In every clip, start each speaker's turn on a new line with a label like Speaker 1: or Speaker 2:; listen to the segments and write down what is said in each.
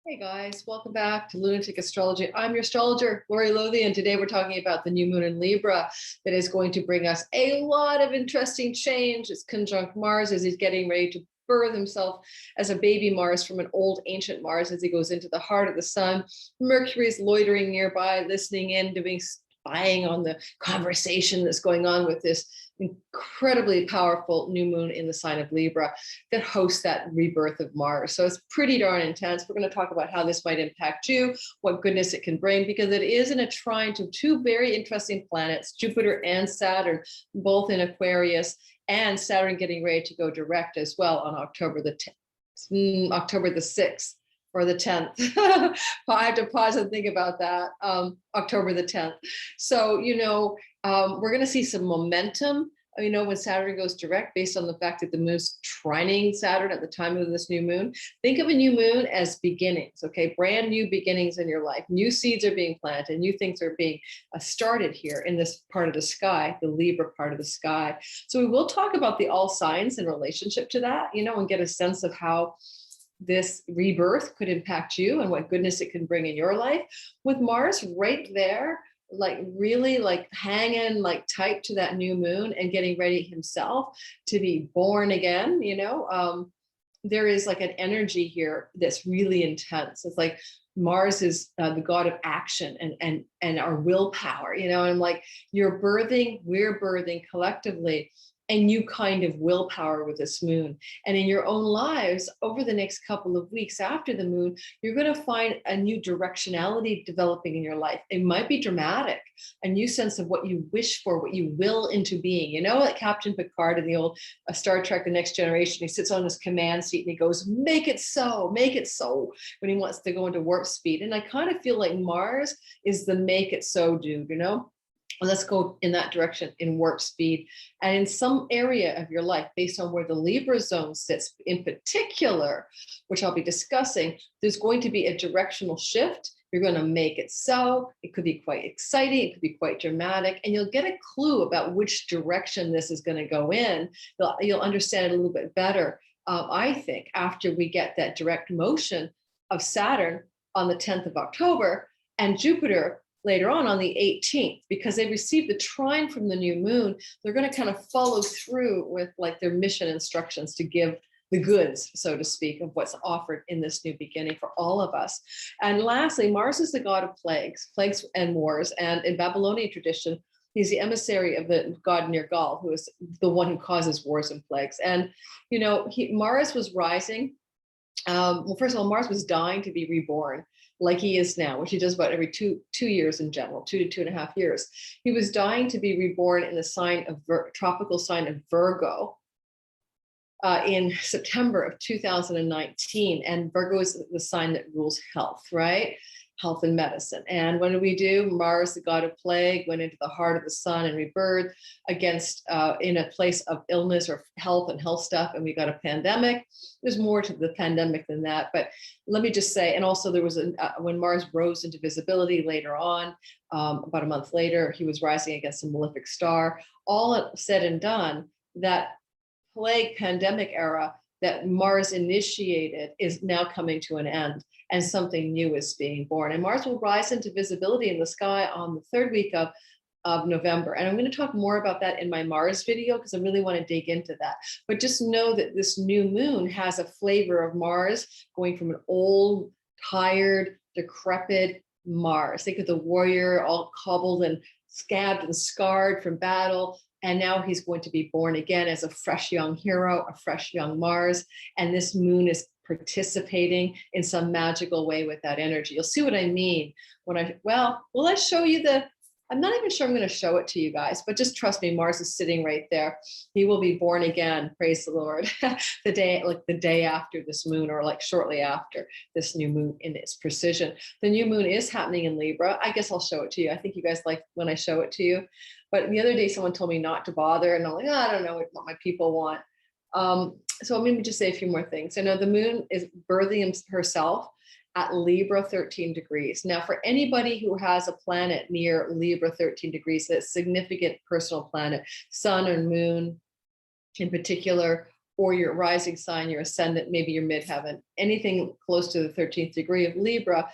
Speaker 1: Hey guys, welcome back to Lunatic Astrology. I'm your astrologer, Lori Lothian, and today we're talking about the new moon in Libra that is going to bring us a lot of interesting change. It's conjunct Mars as he's getting ready to birth himself as a baby Mars from an old ancient Mars as he goes into the heart of the sun. Mercury is loitering nearby, listening in, spying on the conversation that's going on with this incredibly powerful new moon in the sign of Libra that hosts that rebirth of Mars. So it's pretty darn intense. We're going to talk about how this might impact you, what goodness it can bring, because it is in a trine to two very interesting planets, Jupiter and Saturn, both in Aquarius, and Saturn getting ready to go direct as well on October the 6th. Or the 10th. I have to pause and think about that. October the 10th. So, we're going to see some momentum, when Saturn goes direct based on the fact that the moon's trining Saturn at the time of this new moon. Think of a new moon as beginnings, okay? Brand new beginnings in your life. New seeds are being planted. New things are being started here in this part of the sky, the Libra part of the sky. So we will talk about the all signs in relationship to that, and get a sense of how this rebirth could impact you and what goodness it can bring in your life, with Mars right there, really hanging tight to that new moon and getting ready himself to be born again. There is an energy here that's really intense. It's like Mars is the god of action and our willpower, and you're birthing, we're birthing collectively a new kind of willpower with this moon. And in your own lives, over the next couple of weeks after the moon, you're going to find a new directionality developing in your life. It might be dramatic, a new sense of what you wish for, what you will into being. Like Captain Picard in the old Star Trek, The Next Generation, he sits on his command seat and he goes, make it so, when he wants to go into warp speed. And I kind of feel like Mars is the make it so dude, Let's go in that direction in warp speed. And in some area of your life, based on where the Libra zone sits in particular, which I'll be discussing, there's going to be a directional shift. You're going to make it so. It could be quite exciting. It could be quite dramatic. And you'll get a clue about which direction this is going to go in. You'll understand it a little bit better, I think, after we get that direct motion of Saturn on the 10th of October and Jupiter later on the 18th, because they received the trine from the new moon. They're going to kind of follow through with their mission instructions to give the goods, so to speak, of what's offered in this new beginning for all of us. And lastly, Mars is the god of plagues and wars. And in Babylonian tradition, he's the emissary of the god Nergal, who is the one who causes wars and plagues. And, Mars was rising. First of all, Mars was dying to be reborn, like he is now, which he does about every two years in general, 2 to 2.5 years. He was dying to be reborn in the tropical sign of Virgo in September of 2019. And Virgo is the sign that rules health, right? Health and medicine. And what do? Mars, the god of plague, went into the heart of the sun and rebirthed against in a place of illness or health and health stuff. And we got a pandemic. There's more to the pandemic than that. But let me just say, and also there was when Mars rose into visibility later on, about a month later, he was rising against a malefic star. All said and done, that plague pandemic era that Mars initiated is now coming to an end, and something new is being born. And Mars will rise into visibility in the sky on the third week of November. And I'm going to talk more about that in my Mars video, because I really want to dig into that. But just know that this new moon has a flavor of Mars going from an old, tired, decrepit Mars. Think of the warrior all cobbled and scabbed and scarred from battle. And now he's going to be born again as a fresh young hero, a fresh young Mars. And this moon is participating in some magical way with that energy. You'll see what I mean when will I show you I'm not even sure I'm going to show it to you guys, but just trust me, Mars is sitting right there. He will be born again, praise the Lord, the day after this moon, or shortly after this new moon in its precision. The new moon is happening in Libra. I guess I'll show it to you. I think you guys like when I show it to you. But the other day, someone told me not to bother, and I'm like, I don't know what my people want. So let me just say a few more things. I know the moon is birthing herself at Libra 13 degrees. Now, for anybody who has a planet near Libra 13 degrees, that's significant personal planet, sun and moon in particular, or your rising sign, your ascendant, maybe your midheaven, anything close to the 13th degree of Libra,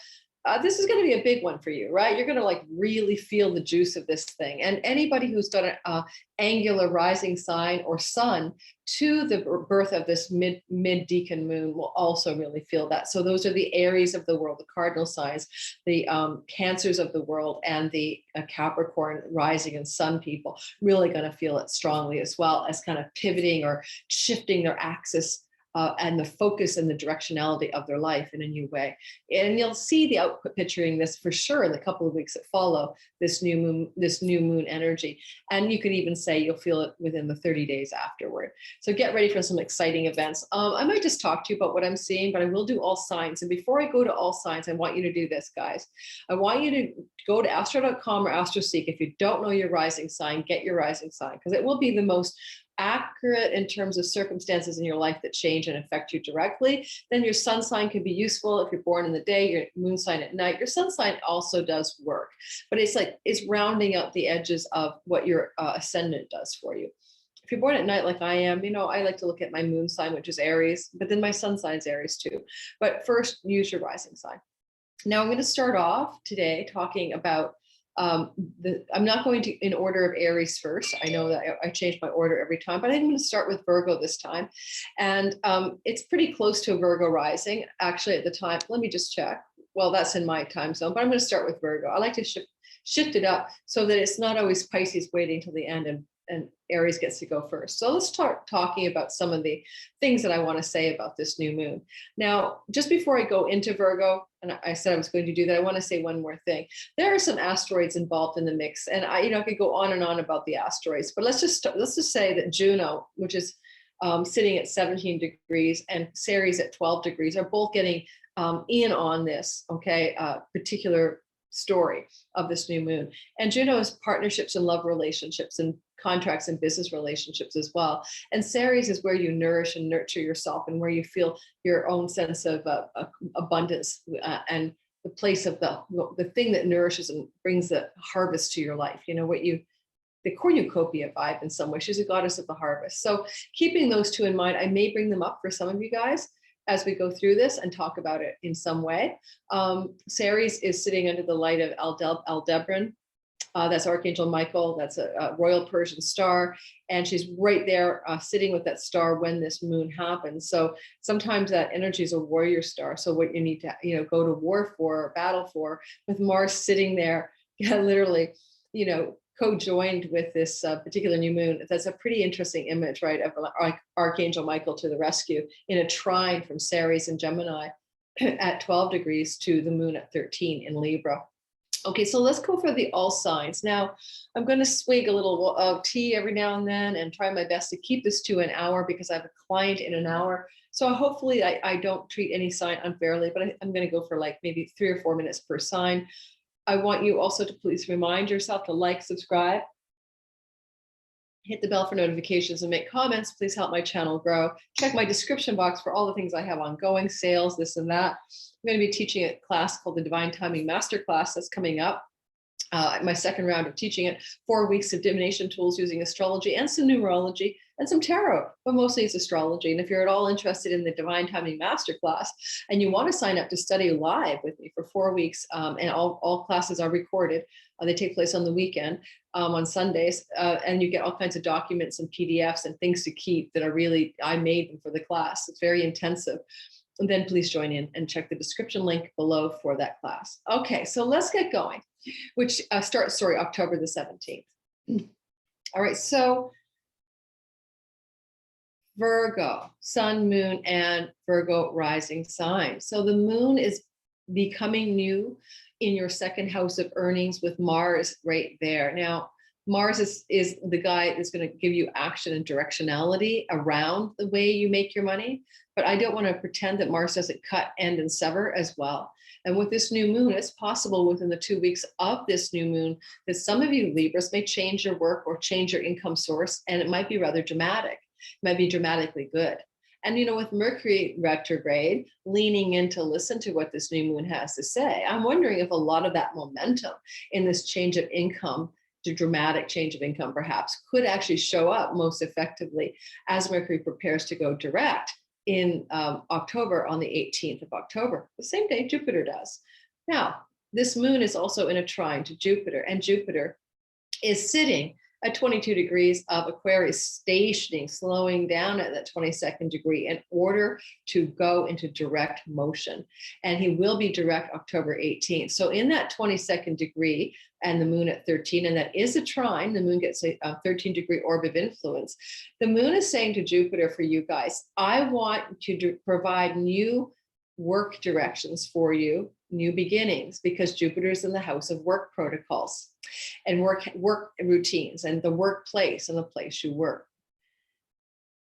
Speaker 1: this is going to be a big one for you, right? You're going to like really feel the juice of this thing. And anybody who's done an angular rising sign or sun to the birth of this mid decan moon will also really feel that. So those are the Aries of the world, the cardinal signs, the Cancers of the world, and the Capricorn rising and sun people really going to feel it strongly, as well as kind of pivoting or shifting their axis and the focus and the directionality of their life in a new way. And you'll see the output picturing this for sure in the couple of weeks that follow this new moon energy. And you could even say you'll feel it within the 30 days afterward. So get ready for some exciting events. I might just talk to you about what I'm seeing, but I will do all signs. And before I go to all signs, I want you to do this, guys. I want you to go to astro.com or AstroSeek. If you don't know your rising sign, get your rising sign, because it will be the most accurate in terms of circumstances in your life that change and affect you directly. Then your sun sign can be useful if you're born in the day, your moon sign at night. Your sun sign also does work, but it's rounding out the edges of what your ascendant does for you. If you're born at night like I am, I like to look at my moon sign, which is Aries, but then my sun sign is Aries too. But first, use your rising sign. Now I'm going to start off today talking about I'm not going to in order of Aries first. I know that I change my order every time, but I'm going to start with Virgo this time. And it's pretty close to a Virgo rising. Actually, at the time, let me just check. Well, that's in my time zone, but I'm going to start with Virgo. I like to shift it up so that it's not always Pisces waiting till the end and Aries gets to go first. So let's start talking about some of the things that I want to say about this new moon. Now, just before I go into Virgo, and I said I was going to do that, I want to say one more thing. There are some asteroids involved in the mix, and I could go on and on about the asteroids, but let's just say that Juno, which is sitting at 17 degrees, and Ceres at 12 degrees, are both getting in on this, particular story of this new moon. And Juno is partnerships and love relationships and contracts and business relationships as well. And Ceres is where you nourish and nurture yourself and where you feel your own sense of abundance and the place of the thing that nourishes and brings the harvest to your life. The cornucopia vibe in some way. She's a goddess of the harvest. So keeping those two in mind, I may bring them up for some of you guys as we go through this and talk about it in some way. Ceres is sitting under the light of Aldebaran. That's Archangel Michael. That's a royal Persian star. And she's right there sitting with that star when this moon happens. So sometimes that energy is a warrior star. So what you need to, go to war for, or battle for, with Mars sitting there, literally, co-joined with this particular new moon. That's a pretty interesting image, right? Of Archangel Michael to the rescue in a trine from Ceres and Gemini at 12 degrees to the moon at 13 in Libra. Okay, so let's go for the all signs. Now, I'm going to swig a little tea every now and then and try my best to keep this to an hour because I have a client in an hour. So hopefully I don't treat any sign unfairly, but I'm going to go for like maybe 3 or 4 minutes per sign. I want you also to please remind yourself to like, subscribe, hit the bell for notifications, and make comments. Please help my channel grow. Check my description box for all the things I have ongoing, sales, this and that. I'm going to be teaching a class called the Divine Timing Masterclass that's coming up. My second round of teaching it, 4 weeks of divination tools using astrology and some numerology and some tarot, but mostly it's astrology. And if you're at all interested in the Divine Timing Masterclass and you want to sign up to study live with me for 4 weeks, and all classes are recorded, they take place on the weekend, on Sundays, and you get all kinds of documents and PDFs and things to keep that are really, I made them for the class. It's very intensive. And then please join in and check the description link below for that class. Okay, so let's get going, which starts, October the 17th. All right, so Virgo, sun, moon, and Virgo rising sign. So the moon is becoming new in your second house of earnings with Mars right there. Now, Mars is the guy that's going to give you action and directionality around the way you make your money. But I don't want to pretend that Mars doesn't cut, end, and sever as well. And with this new moon, it's possible within the 2 weeks of this new moon that some of you Libras may change your work or change your income source. And it might be rather dramatic. It might be dramatically good. And, with Mercury retrograde, leaning in to listen to what this new moon has to say, I'm wondering if a lot of that momentum in this change of income dramatic change of income perhaps could actually show up most effectively as Mercury prepares to go direct in October, on the 18th of October, the same day Jupiter does. Now, this moon is also in a trine to Jupiter, and Jupiter is sitting at 22 degrees of Aquarius, stationing, slowing down at that 22nd degree in order to go into direct motion. And he will be direct October 18th. So in that 22nd degree and the moon at 13, and that is a trine, the moon gets a 13-degree orb of influence. The moon is saying to Jupiter, for you guys, I want to provide new work directions for you, new beginnings, because Jupiter's in the house of work protocols and work routines and the workplace and the place you work.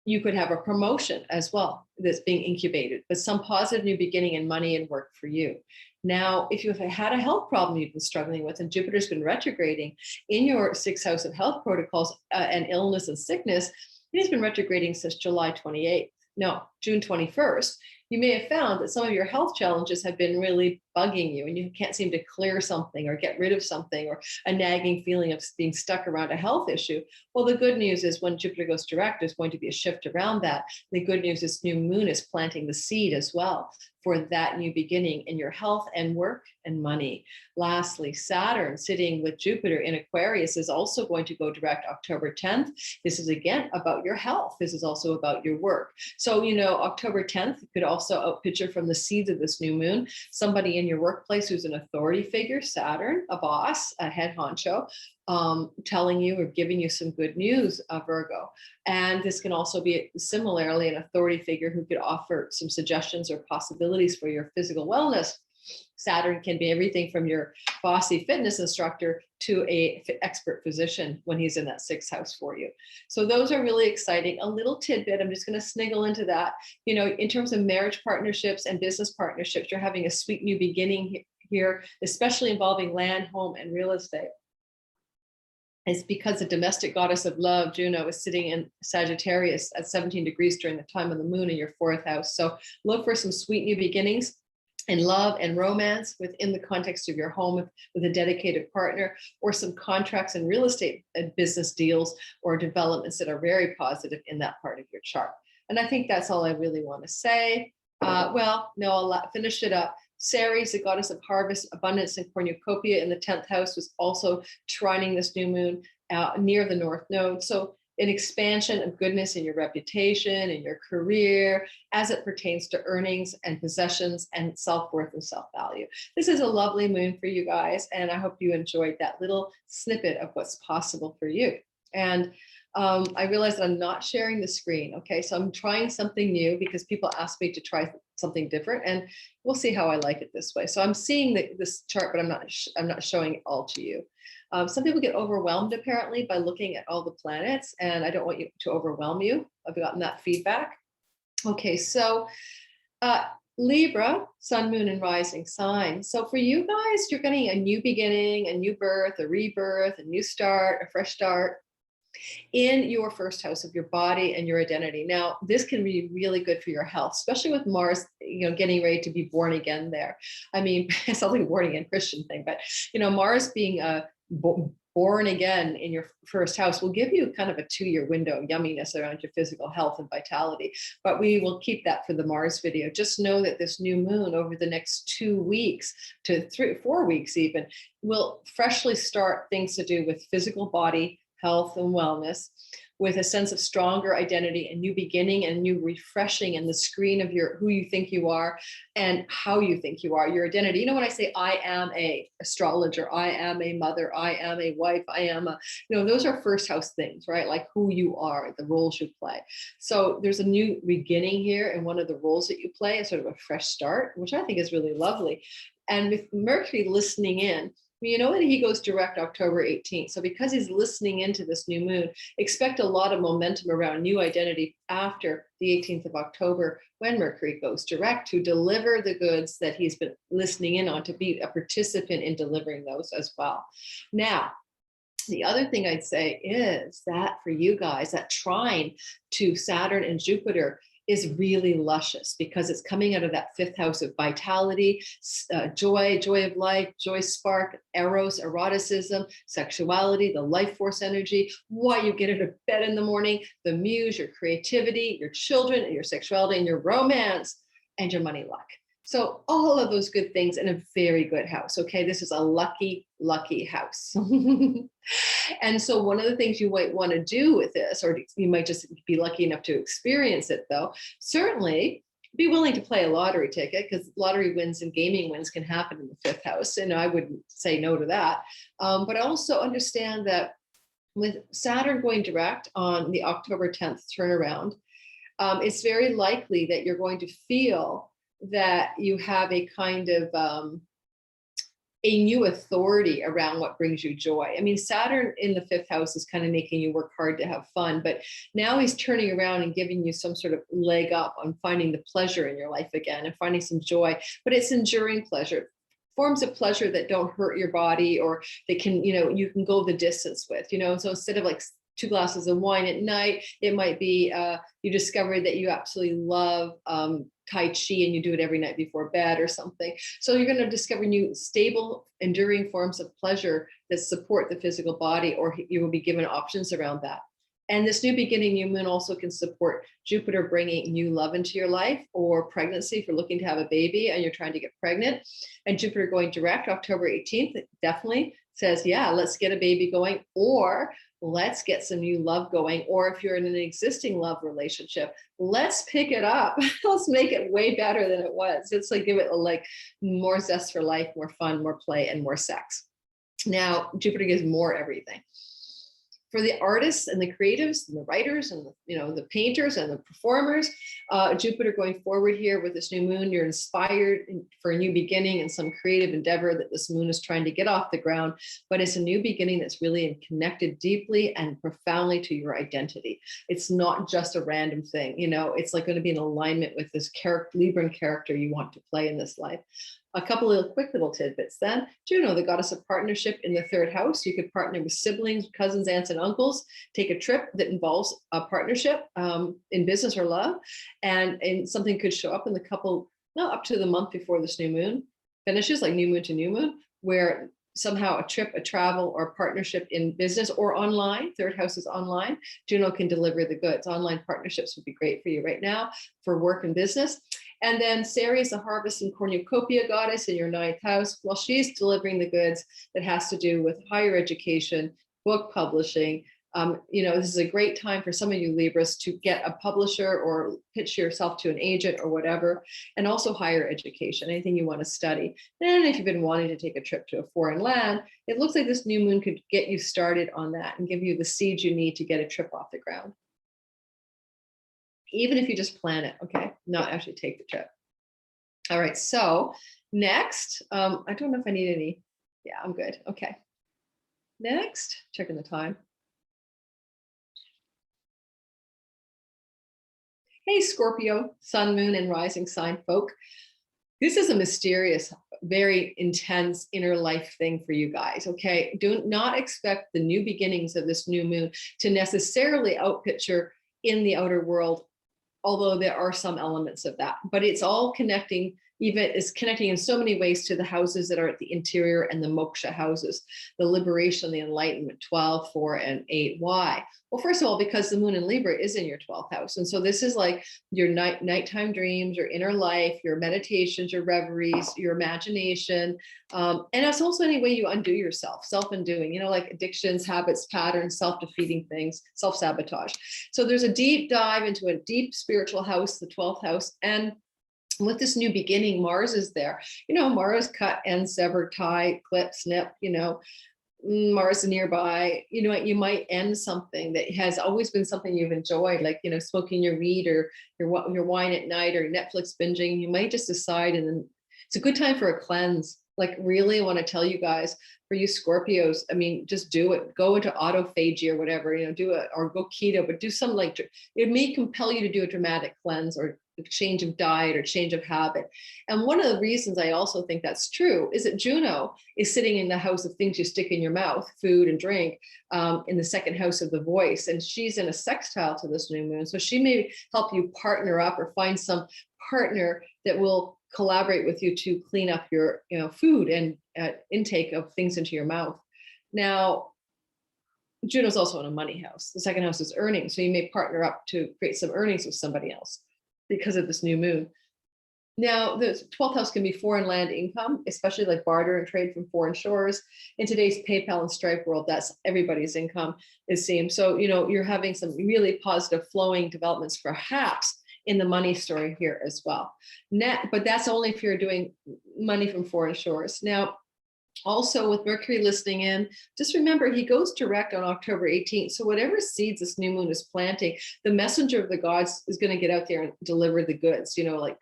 Speaker 1: You could have a promotion as well that's being incubated, but some positive new beginning in money and work for you. Now, if you've had a health problem you've been struggling with and Jupiter's been retrograding in your 6th house of health protocols and illness and sickness, it has been retrograding since July 28th. No, June 21st. You may have found that some of your health challenges have been really bugging you and you can't seem to clear something or get rid of something, or a nagging feeling of being stuck around a health issue. Well, the good news is when Jupiter goes direct, there's going to be a shift around that. The good news is new moon is planting the seed as well for that new beginning in your health and work and money. Lastly, Saturn sitting with Jupiter in Aquarius is also going to go direct October 10th. This is again about your health. This is also about your work. So, you know, October 10th could also picture from the seeds of this new moon, somebody in your workplace who's an authority figure, Saturn, a boss, a head honcho, telling you or giving you some good news, Virgo. And this can also be similarly an authority figure who could offer some suggestions or possibilities for your physical wellness. Saturn can be everything from your bossy fitness instructor to a expert physician when he's in that 6th house for you. So those are really exciting. A little tidbit, I'm just going to sniggle into that. You know, in terms of marriage partnerships and business partnerships, you're having a sweet new beginning here, especially involving land, home, and real estate. It's because the domestic goddess of love, Juno, is sitting in Sagittarius at 17 degrees during the time of the moon in your 4th house. So look for some sweet new beginnings in love and romance within the context of your home with a dedicated partner, or some contracts and real estate and business deals or developments that are very positive in that part of your chart. And I think that's all I really want to say. Well, no, I'll finish it up. Ceres, the goddess of harvest, abundance, and cornucopia in the 10th house, was also trining this new moon near the North Node. So an expansion of goodness in your reputation, in your career, as it pertains to earnings and possessions and self-worth and self-value. This is a lovely moon for you guys, and I hope you enjoyed that little snippet of what's possible for you. And I realize that I'm not sharing the screen. Okay, so I'm trying something new because people ask me to try something different, and we'll see how I like it this way. So I'm seeing this chart, but I'm not showing it all to you. Some people get overwhelmed apparently by looking at all the planets, and I don't want you to overwhelm you. I've gotten that feedback. Okay, so Libra, sun, moon, and rising sign. So for you guys, you're getting a new beginning, a new birth, a rebirth, a new start, a fresh start in your 1st house of your body and your identity. Now, this can be really good for your health, especially with Mars, you know, getting ready to be born again there. I mean, it's not like a born again Christian thing, but, you know, Mars being born again in your 1st house will give you kind of a 2-year window of yumminess around your physical health and vitality. But we will keep that for the Mars video. Just know that this new moon over the next 2 weeks to 4 weeks even will freshly start things to do with physical body, health, and wellness, with a sense of stronger identity and new beginning and new refreshing in the screen of your who you think you are and how you think you are, your identity. You know, when I say I am a astrologer, I am a mother, I am a wife, I am a, you know, those are 1st house things, right? Like who you are, the roles you play. So there's a new beginning here, and one of the roles that you play is sort of a fresh start, which I think is really lovely. And with Mercury listening in, you know that he goes direct October 18th. So because he's listening into this new moon, expect a lot of momentum around new identity after the 18th of October, when Mercury goes direct, to deliver the goods that he's been listening in on, to be a participant in delivering those as well. Now, the other thing I'd say is that for you guys, that trine to Saturn and Jupiter is really luscious because it's coming out of that fifth house of vitality, joy, joy of life, joy spark, eros, eroticism, sexuality, the life force energy, why you get out of bed in the morning, the muse, your creativity, your children, your sexuality, and your romance, and your money luck. So all of those good things in a very good house. Okay, this is a lucky, lucky house. And so one of the things you might want to do with this, or you might just be lucky enough to experience it though, certainly be willing to play a lottery ticket, because lottery wins and gaming wins can happen in the fifth house. And I wouldn't say no to that. But also understand that with Saturn going direct on the October 10th turnaround, it's very likely that you're going to feel that you have a kind of a new authority around what brings you joy. I mean, Saturn in the fifth house is kind of making you work hard to have fun, but now he's turning around and giving you some sort of leg up on finding the pleasure in your life again and finding some joy, but it's enduring pleasure, forms of pleasure that don't hurt your body, or they can, you can go the distance with, so instead of like 2 glasses of wine at night, it might be you discover that you absolutely love Tai Chi and you do it every night before bed or something. So you're going to discover new stable, enduring forms of pleasure that support the physical body, or you will be given options around that. And this new beginning, new moon also can support Jupiter bringing new love into your life, or pregnancy if you're looking to have a baby and you're trying to get pregnant. And Jupiter going direct October 18th, it definitely says, yeah, let's get a baby going, or let's get some new love going. Or if you're in an existing love relationship, let's pick it up. Let's make it way better than it was. It's like, give it like more zest for life, more fun, more play, and more sex. Now, Jupiter gives more everything. For the artists and the creatives and the writers and the painters and the performers, Jupiter going forward here with this new moon, you're inspired for a new beginning and some creative endeavor that this moon is trying to get off the ground, but it's a new beginning that's really connected deeply and profoundly to your identity. It's not just a random thing, it's like going to be in alignment with this Libran character you want to play in this life. A couple of quick little tidbits then. Juno, the goddess of partnership in the 3rd house. You could partner with siblings, cousins, aunts, and uncles, take a trip that involves a partnership in business or love. And something could show up in the couple, up to the month before this new moon finishes, like new moon to new moon, where somehow a trip, a travel, or partnership in business or online, 3rd house is online, Juno can deliver the goods. Online partnerships would be great for you right now for work and business. And then Ceres, the harvest and cornucopia goddess in your 9th house, well, she's delivering the goods that has to do with higher education, book publishing. This is a great time for some of you Libras to get a publisher or pitch yourself to an agent or whatever, and also higher education, anything you want to study. And if you've been wanting to take a trip to a foreign land, it looks like this new moon could get you started on that and give you the seeds you need to get a trip off the ground. Even if you just plan it, okay, not actually take the trip. All right, so next, I don't know if I need any. Yeah, I'm good. Okay. Next, checking the time. Hey, Scorpio, sun, moon, and rising sign folk. This is a mysterious, very intense inner life thing for you guys, okay? Do not expect the new beginnings of this new moon to necessarily outpicture in the outer world, although there are some elements of that, but it's all connecting, it's connecting in so many ways to the houses that are at the interior and the moksha houses, the liberation, the enlightenment, 12, 4, and 8. Why? Well, first of all, because the moon in Libra is in your 12th house. And so this is like your nighttime dreams, your inner life, your meditations, your reveries, your imagination. And it's also any way you undo yourself, self-undoing, like addictions, habits, patterns, self-defeating things, self-sabotage. So there's a deep dive into a deep spiritual house, the 12th house. And with this new beginning, Mars is there. Mars cut and sever, tie, clip, snip, Mars nearby, you might end something that has always been something you've enjoyed, like, smoking your weed or your wine at night or Netflix binging. You might just decide, and then it's a good time for a cleanse. Like, really, I want to tell you guys, for you Scorpios, I mean, just do it. Go into autophagy or whatever, do it, or go keto, but do something like, it may compel you to do a dramatic cleanse or change of diet or change of habit. And one of the reasons I also think that's true is that Juno is sitting in the house of things you stick in your mouth, food and drink, in the second house of the voice. And she's in a sextile to this new moon. So she may help you partner up or find some partner that will collaborate with you to clean up your food and intake of things into your mouth. Now, Juno's also in a money house. The second house is earnings. So you may partner up to create some earnings with somebody else because of this new moon. Now, the 12th house can be foreign land income, especially like barter and trade from foreign shores. In today's PayPal and Stripe world, that's everybody's income, it seems. So, you're having some really positive flowing developments, perhaps, in the money story here as well. But that's only if you're doing money from foreign shores. Now, also with Mercury listening in, just remember he goes direct on October 18th. So whatever seeds this new moon is planting, the messenger of the gods is going to get out there and deliver the goods, like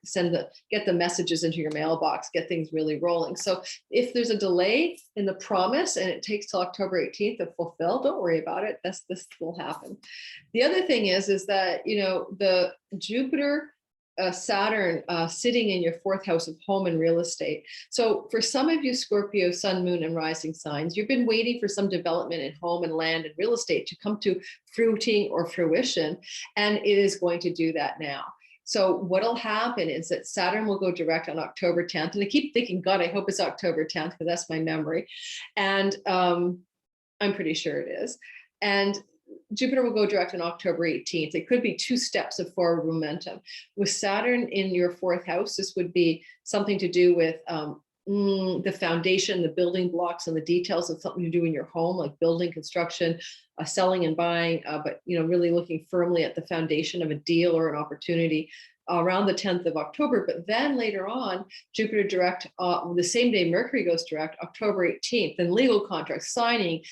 Speaker 1: get the messages into your mailbox, get things really rolling. So if there's a delay in the promise and it takes till October 18th to fulfill, don't worry about it. This will happen. The other thing is that, the Jupiter, Saturn sitting in your fourth house of home and real estate. So for some of you Scorpio, sun, moon, and rising signs, you've been waiting for some development in home and land and real estate to come to fruiting or fruition, and it is going to do that now. So what'll happen is that Saturn will go direct on October 10th. And I keep thinking, God, I hope it's October 10th, because that's my memory. And I'm pretty sure it is. And Jupiter will go direct on October 18th. It could be 2 steps of forward momentum. With Saturn in your fourth house, this would be something to do with the foundation, the building blocks, and the details of something you do in your home, like building, construction, selling and buying, but really looking firmly at the foundation of a deal or an opportunity around the 10th of October. But then later on, Jupiter direct, the same day Mercury goes direct, October 18th, and legal contracts, signing,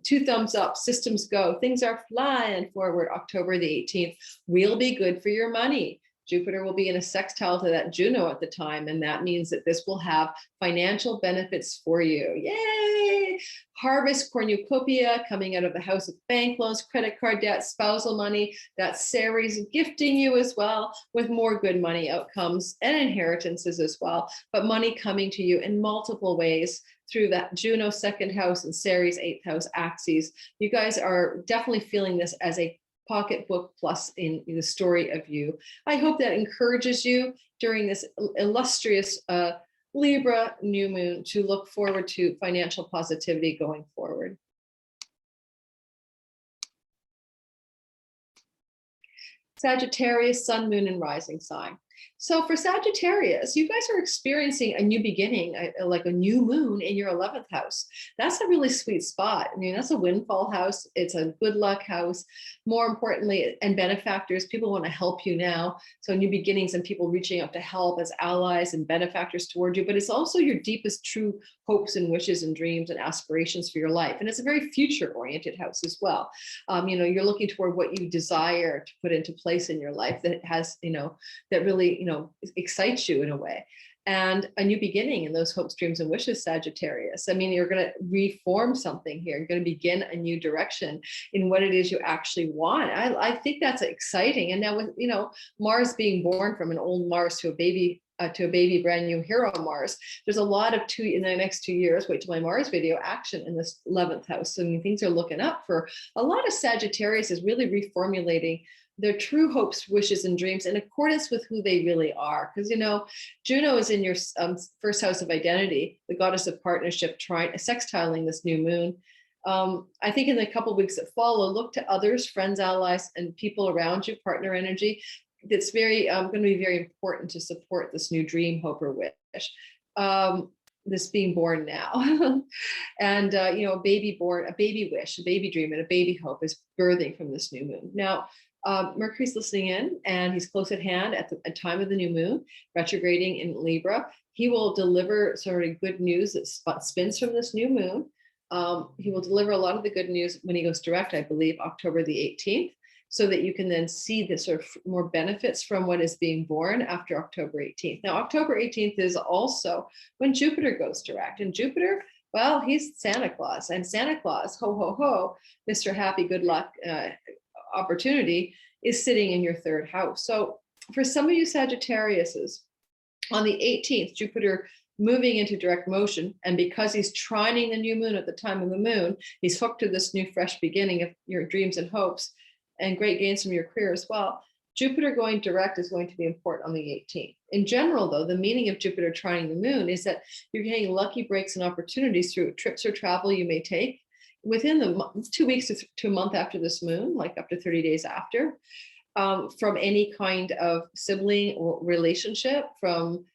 Speaker 1: 2 thumbs up, systems go, things are flying forward. October the 18th will be good for your money. Jupiter will be in a sextile to that Juno at the time, and that means that this will have financial benefits for you. Yay! Harvest cornucopia coming out of the house of bank loans, credit card debt, spousal money. That's Ceres gifting you as well with more good money outcomes and inheritances as well, but money coming to you in multiple ways through that Juno second house and Ceres 8th house axes. You guys are definitely feeling this as a pocketbook plus in the story of you. I hope that encourages you during this illustrious Libra new moon to look forward to financial positivity going forward. Sagittarius, sun, moon, and rising sign. So for Sagittarius, you guys are experiencing a new beginning, like a new moon in your 11th house. That's a really sweet spot. I mean, that's a windfall house. It's a good luck house. More importantly, and benefactors, people want to help you now. So new beginnings and people reaching out to help as allies and benefactors toward you. But it's also your deepest true hopes and wishes and dreams and aspirations for your life. And it's a very future-oriented house as well. You're looking toward what you desire to put into place in your life that has, that really, excites you in a way. And a new beginning in those hopes, dreams, and wishes, Sagittarius. I mean, you're going to reform something here. You're going to begin a new direction in what it is you actually want. I think that's exciting. And now with, Mars being born from an old Mars to a baby brand new hero Mars, there's a lot of in the next 2 years, wait till my Mars video, action in this 11th house. So things are looking up for a lot of Sagittarius is really reformulating their true hopes, wishes, and dreams in accordance with who they really are. Because, Juno is in your first house of identity, the goddess of partnership, sextiling this new moon. I think in the couple of weeks that follow, look to others, friends, allies, and people around you, partner energy. That's very going to be very important to support this new dream, hope, or wish. This being born now. And, a baby born, a baby wish, a baby dream, and a baby hope is birthing from this new moon. Now, Mercury's listening in, and he's close at hand at the time of the new moon, retrograding in Libra. He will deliver sort of good news that spins from this new moon. He will deliver a lot of the good news when he goes direct, I believe, October the 18th, so that you can then see the sort of more benefits from what is being born after October 18th. Now, October 18th is also when Jupiter goes direct, and Jupiter, well, he's Santa Claus, and Santa Claus, ho, ho, ho, Mr. Happy, good luck, opportunity is sitting in your third house. So For some of you Sagittariuses, on the 18th, Jupiter moving into direct motion, and because he's trining the new moon at the time of the moon, he's hooked to this new fresh beginning of your dreams and hopes and great gains from your career as well. Jupiter going direct is going to be important on the 18th. In general, though, the meaning of Jupiter trining the moon is that you're getting lucky breaks and opportunities through trips or travel you may take within the 2 weeks to a month after this moon, like up to 30 days after, from any kind of sibling or relationship, from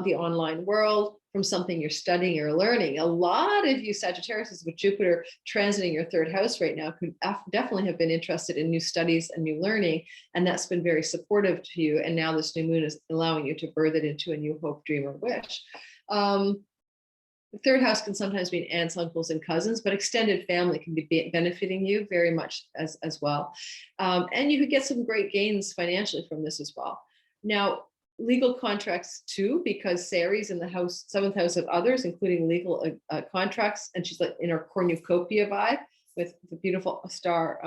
Speaker 1: the online world, from something you're studying or learning. A lot of you Sagittarius with Jupiter transiting your third house right now could definitely have been interested in new studies and new learning, and that's been very supportive to you. And now this new moon is allowing you to birth it into a new hope, dream, or wish. The third house can sometimes be aunts, uncles, and cousins, but extended family can be benefiting you very much as well. And you could get some great gains financially from this as well. Now, legal contracts too, because Ceres in the house, 7th house of others, including legal contracts, and she's like in her cornucopia vibe with the beautiful star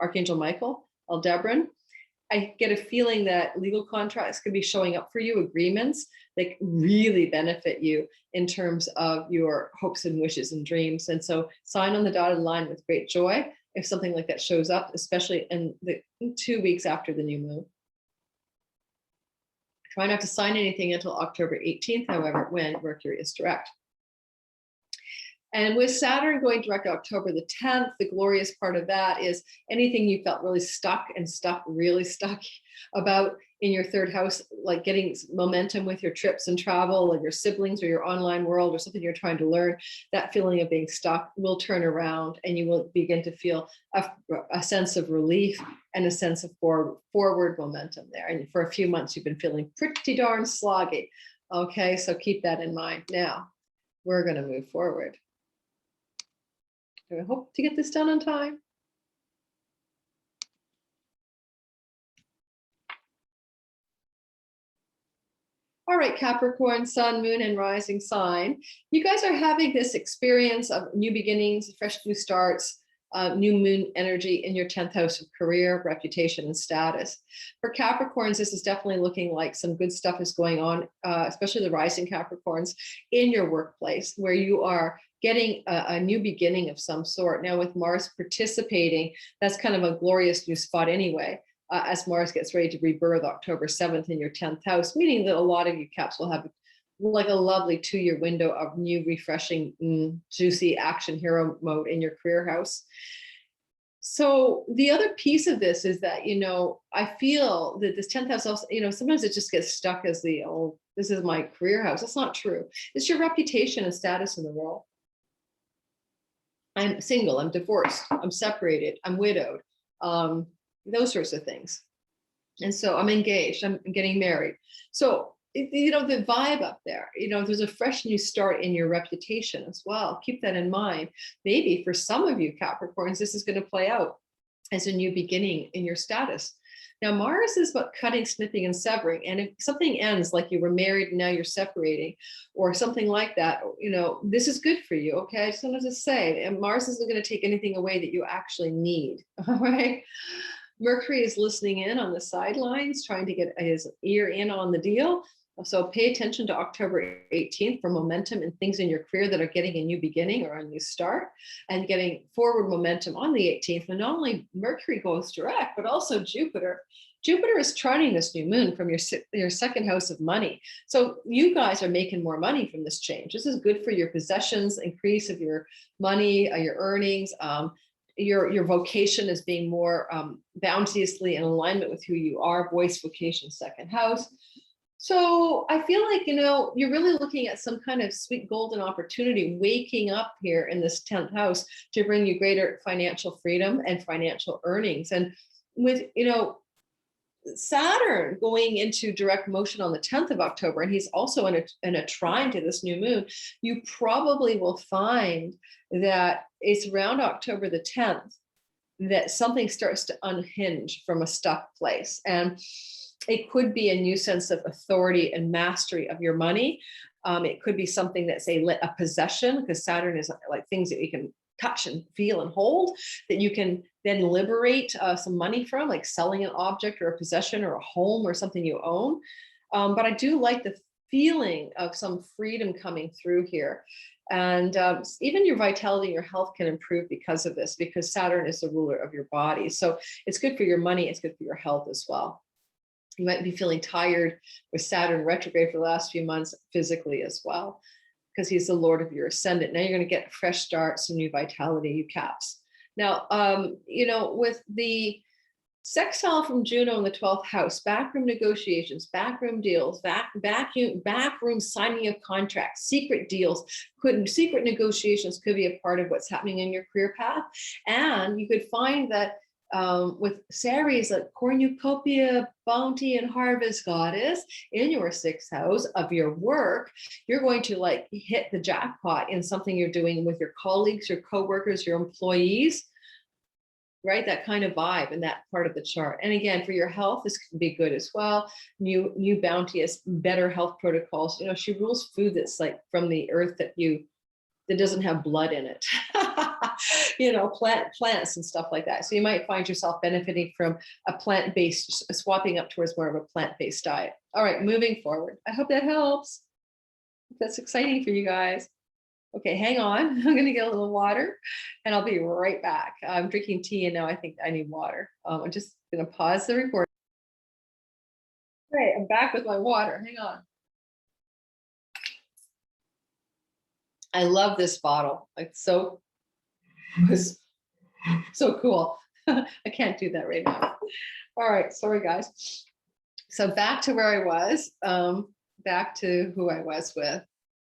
Speaker 1: Archangel Michael, Aldebaran. I get a feeling that legal contracts could be showing up for you, agreements that really benefit you in terms of your hopes and wishes and dreams. And so sign on the dotted line with great joy if something like that shows up, especially in the 2 weeks after the new moon. Try not to sign anything until October 18th, however, when Mercury is direct. And with Saturn going direct October the 10th, the glorious part of that is anything you felt really stuck about in your third house, like getting momentum with your trips and travel, or your siblings or your online world, or something you're trying to learn, that feeling of being stuck will turn around, and you will begin to feel a sense of relief and a sense of forward momentum there. And for a few months, you've been feeling pretty darn sloggy. Okay, so keep that in mind. Now, we're going to move forward. I hope to get this done on time. All right, Capricorn, sun, moon, and rising sign. You guys are having this experience of new beginnings, fresh new starts, new moon energy in your 10th house of career, reputation, and status. For Capricorns, this is definitely looking like some good stuff is going on, especially the rising Capricorns in your workplace, where you are getting a new beginning of some sort. Now with Mars participating, that's kind of a glorious new spot anyway, as Mars gets ready to rebirth October 7th in your 10th house, meaning that a lot of you Caps will have like a lovely 2-year window of new, refreshing, juicy action hero mode in your career house. So the other piece of this is that, I feel that this 10th house also, sometimes it just gets stuck as the, oh, this is my career house. That's not true. It's your reputation and status in the world. I'm single, I'm divorced, I'm separated, I'm widowed, those sorts of things. And so I'm engaged, I'm getting married. So, the vibe up there, there's a fresh new start in your reputation as well. Keep that in mind. Maybe for some of you Capricorns, this is going to play out as a new beginning in your status. Now, Mars is about cutting, snipping, and severing. And if something ends, like you were married and now you're separating, or something like that, this is good for you, okay? I just wanted to say, and Mars isn't going to take anything away that you actually need, all right? Mercury is listening in on the sidelines, trying to get his ear in on the deal. So pay attention to October 18th for momentum and things in your career that are getting a new beginning or a new start, and getting forward momentum on the 18th. And not only Mercury goes direct, but also Jupiter. Jupiter is trining this new moon from your second house of money. So you guys are making more money from this change. This is good for your possessions, increase of your money, your earnings. Your vocation is being more bounteously in alignment with who you are, voice, vocation, second house. So I feel like, you're really looking at some kind of sweet golden opportunity waking up here in this 10th house to bring you greater financial freedom and financial earnings. And with, Saturn going into direct motion on the 10th of October, and he's also in a trine to this new moon, you probably will find that it's around October the 10th that something starts to unhinge from a stuck place. And it could be a new sense of authority and mastery of your money. It could be something that's a possession, because Saturn is like things that we can touch and feel and hold, that you can then liberate some money from, like selling an object or a possession or a home or something you own. But I do like the feeling of some freedom coming through here. And even your vitality and your health can improve because of this, because Saturn is the ruler of your body. So it's good for your money. It's good for your health as well. You might be feeling tired with Saturn retrograde for the last few months physically as well, because he's the Lord of your ascendant. Now you're going to get a fresh start, some new vitality, you caps. Now, you know, with the sextile from Juno in the 12th house, backroom negotiations, backroom deals, backroom signing of contracts, secret deals, secret negotiations could be a part of what's happening in your career path. And you could find that with Ceres, like cornucopia, bounty, and harvest goddess in your 6th house of your work, you're going to like hit the jackpot in something you're doing with your colleagues, your coworkers, your employees, right? That kind of vibe in that part of the chart. And again, for your health, this can be good as well. New bounteous, better health protocols. You know, she rules food that's like from the earth that doesn't have blood in it. You know, plants and stuff like that. So you might find yourself benefiting from a plant-based, swapping up towards more of a plant-based diet. All right, moving forward. I hope that helps. That's exciting for you guys. Okay, hang on. I'm gonna get a little water and I'll be right back. I'm drinking tea and now I think I need water. I'm just gonna pause the recording. Okay, I'm back with my water. Hang on. I love this bottle. It's so cool. I can't do that right now. All right, sorry guys. So back to where I was, back to who I was with.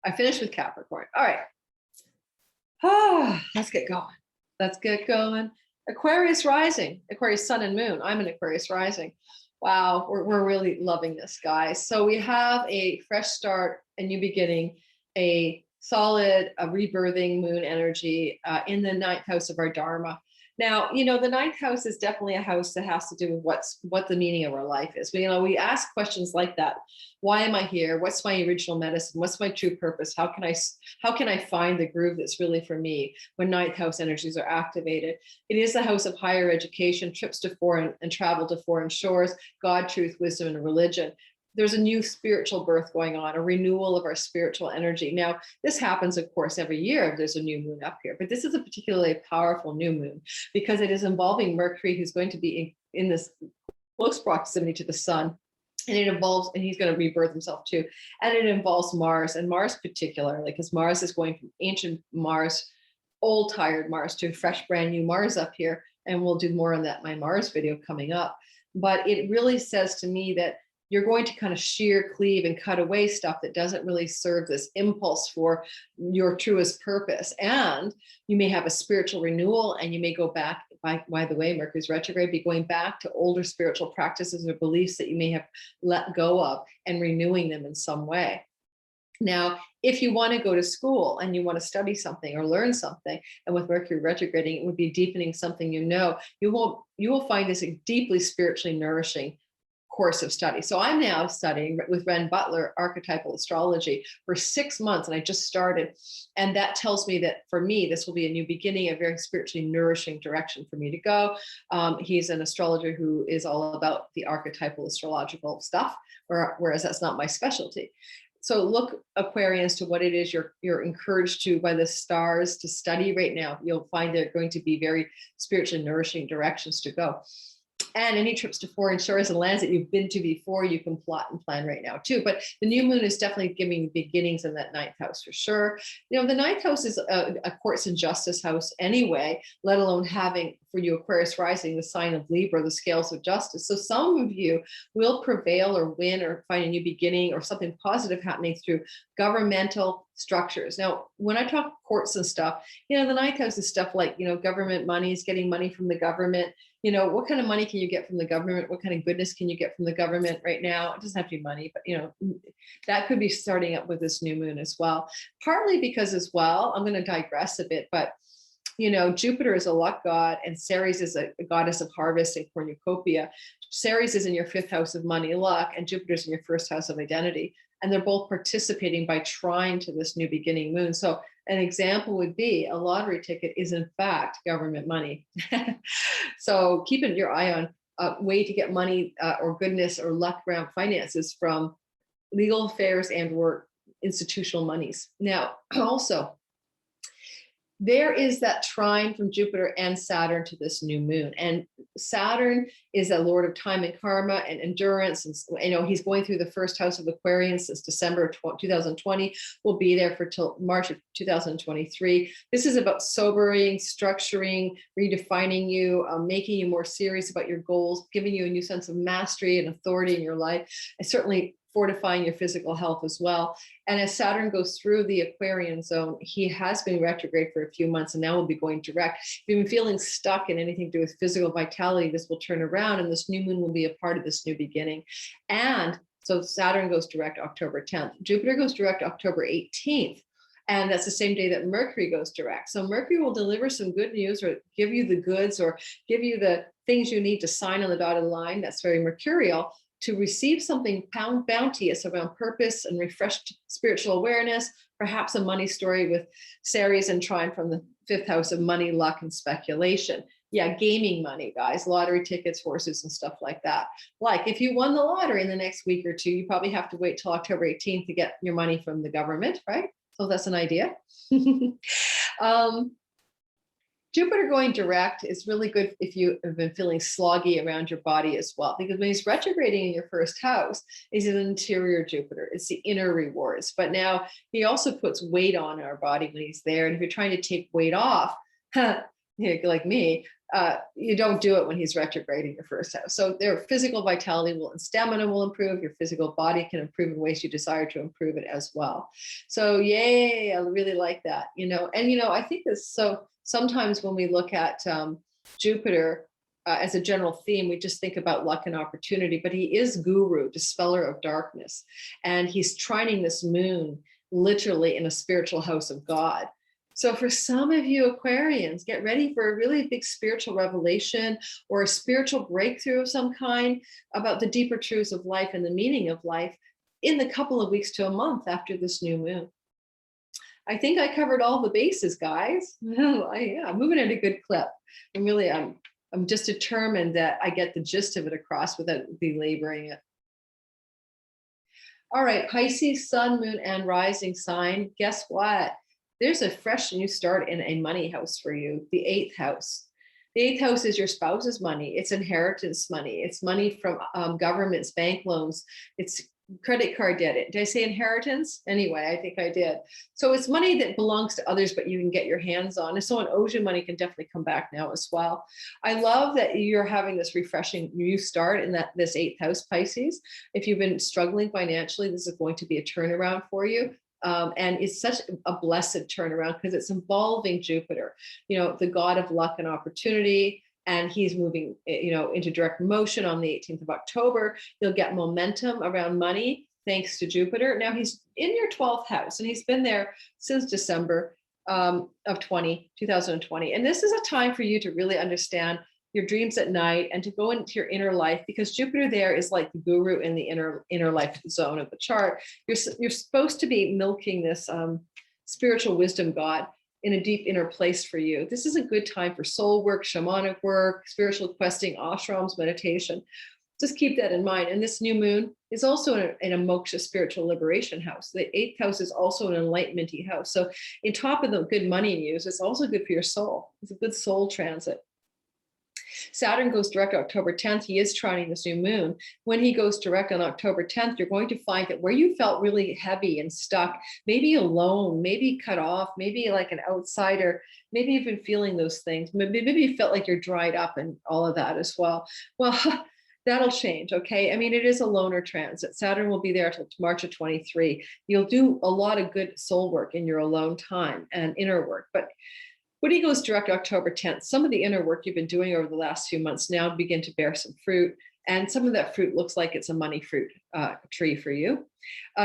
Speaker 1: I finished with Capricorn. All right. Let's get going. Let's get going. Aquarius rising, Aquarius sun and moon. I'm an Aquarius rising. Wow, we're really loving this, guys. So we have a fresh start, a new beginning, a solid, a rebirthing moon energy in the 9th house of our Dharma. Now, you know, the 9th house is definitely a house that has to do with what the meaning of our life is. We ask questions like that. Why am I here? What's my original medicine? What's my true purpose? How can I find the groove that's really for me when 9th house energies are activated? It is the house of higher education, trips to foreign and travel to foreign shores, God, truth, wisdom, and religion. There's a new spiritual birth going on, a renewal of our spiritual energy. Now, this happens, of course, every year. There's a new moon up here, but this is a particularly powerful new moon because it is involving Mercury, who's going to be in this close proximity to the sun. And it involves, and he's going to rebirth himself too. And it involves Mars, and Mars particularly, because Mars is going from ancient Mars, old tired Mars, to fresh brand new Mars up here. And we'll do more on that in my Mars video coming up. But it really says to me that you're going to kind of shear, cleave, and cut away stuff that doesn't really serve this impulse for your truest purpose. And you may have a spiritual renewal, and you may go back, by the way, Mercury's retrograde, be going back to older spiritual practices or beliefs that you may have let go of and renewing them in some way. Now, if you want to go to school and you want to study something or learn something, and with Mercury retrograding, it would be deepening something you know, you will find this a deeply spiritually nourishing course of study. So I'm now studying with Ren Butler archetypal astrology for 6 months, and I just started. And that tells me that for me, this will be a new beginning, a very spiritually nourishing direction for me to go. He's an astrologer who is all about the archetypal astrological stuff, whereas that's not my specialty. So look, Aquarians, to what it is you're encouraged to by the stars to study right now. You'll find they're going to be very spiritually nourishing directions to go. And any trips to foreign shores and lands that you've been to before, you can plot and plan right now too. But the new moon is definitely giving beginnings in that 9th house for sure. You know, the 9th house is a courts and justice house anyway, let alone having, for you Aquarius rising, the sign of Libra, the scales of justice. So some of you will prevail or win or find a new beginning or something positive happening through governmental structures. Now, when I talk courts and stuff, you know, the 9th house is stuff like, you know, government monies, getting money from the government. You know, what kind of money can you get from the government? What kind of goodness can you get from the government right now? It doesn't have to be money, but, you know, that could be starting up with this new moon as well. Partly because as well, I'm going to digress a bit, but You know, Jupiter is a luck god and Ceres is a goddess of harvest and cornucopia. Ceres is in your 5th house of money, luck, and Jupiter's in your 1st house of identity. And they're both participating by trine to this new beginning moon. So an example would be a lottery ticket is in fact government money. So keeping your eye on a way to get money or goodness or luck around finances from legal affairs and or institutional monies. Now, also, there is that trine from Jupiter and Saturn to this new moon. And Saturn is a lord of time and karma and endurance. And, you know, he's going through the 1st house of Aquarius since December 2020. Will be there for till March of 2023. This is about sobering, structuring, redefining you, making you more serious about your goals, giving you a new sense of mastery and authority in your life. And certainly fortifying your physical health as well. And as Saturn goes through the Aquarian zone, he has been retrograde for a few months and now will be going direct. If you've been feeling stuck in anything to do with physical vitality, this will turn around and this new moon will be a part of this new beginning. And so Saturn goes direct October 10th. Jupiter goes direct October 18th. And that's the same day that Mercury goes direct. So Mercury will deliver some good news or give you the goods or give you the things you need to sign on the dotted line. That's very mercurial. To receive something bounteous around purpose and refreshed spiritual awareness, perhaps a money story with Ceres and trine from the 5th house of money, luck, and speculation. Yeah, gaming money, guys, lottery tickets, horses, and stuff like that. Like if you won the lottery in the next week or two, you probably have to wait till October 18th to get your money from the government, right? So that's an idea. Jupiter going direct is really good if you have been feeling sloggy around your body as well, because when he's retrograding in your 1st house, is an interior Jupiter. It's the inner rewards. But now he also puts weight on our body when he's there. And if you're trying to take weight off, like me, you don't do it when he's retrograding your 1st house. So their physical vitality and stamina will improve. Your physical body can improve in ways you desire to improve it as well. So yay, I really like that, you know. And, you know, I think this, so sometimes when we look at Jupiter as a general theme, we just think about luck and opportunity, but he is guru, dispeller of darkness. And he's trining this moon literally in a spiritual house of God. So for some of you Aquarians, get ready for a really big spiritual revelation or a spiritual breakthrough of some kind about the deeper truths of life and the meaning of life in the couple of weeks to a month after this new moon. I think I covered all the bases, guys. I'm moving at a good clip. I'm just determined that I get the gist of it across without belaboring it. All right, Pisces, sun, moon, and rising sign. Guess what? There's a fresh new start in a money house for you, the 8th house. The 8th house is your spouse's money. It's inheritance money. It's money from governments, bank loans. It's credit card debt. Did I say inheritance? Anyway, I think I did. So it's money that belongs to others, but you can get your hands on. If someone owes you money, can definitely come back now as well. I love that you're having this refreshing new start in this 8th house, Pisces. If you've been struggling financially, this is going to be a turnaround for you. And it's such a blessed turnaround because it's involving Jupiter, you know, the god of luck and opportunity. And he's moving, you know, into direct motion on the 18th of October. You'll get momentum around money thanks to Jupiter. Now he's in your 12th house and he's been there since December of 2020. And this is a time for you to really understand your dreams at night and to go into your inner life, because Jupiter there is like the guru in the inner life zone of the chart. You're supposed to be milking this spiritual wisdom god in a deep inner place for you. This is a good time for soul work, shamanic work, spiritual questing, ashrams, meditation. Just keep that in mind. And this new moon is also in a moksha spiritual liberation house. The 8th house is also an enlightenment-y house. So in top of the good money news, it's also good for your soul. It's a good soul transit. Saturn goes direct October 10th. He is trining this new moon. When he goes direct on October 10th, you're going to find that where you felt really heavy and stuck, maybe alone, maybe cut off, maybe like an outsider, maybe you've been feeling those things. Maybe you felt like you're dried up and all of that as well. Well, that'll change, okay? I mean, it is a loner transit. Saturn will be there until March of 23. You'll do a lot of good soul work in your alone time and inner work, but when he goes direct October 10th, some of the inner work you've been doing over the last few months now begin to bear some fruit. And some of that fruit looks like it's a money fruit tree for you.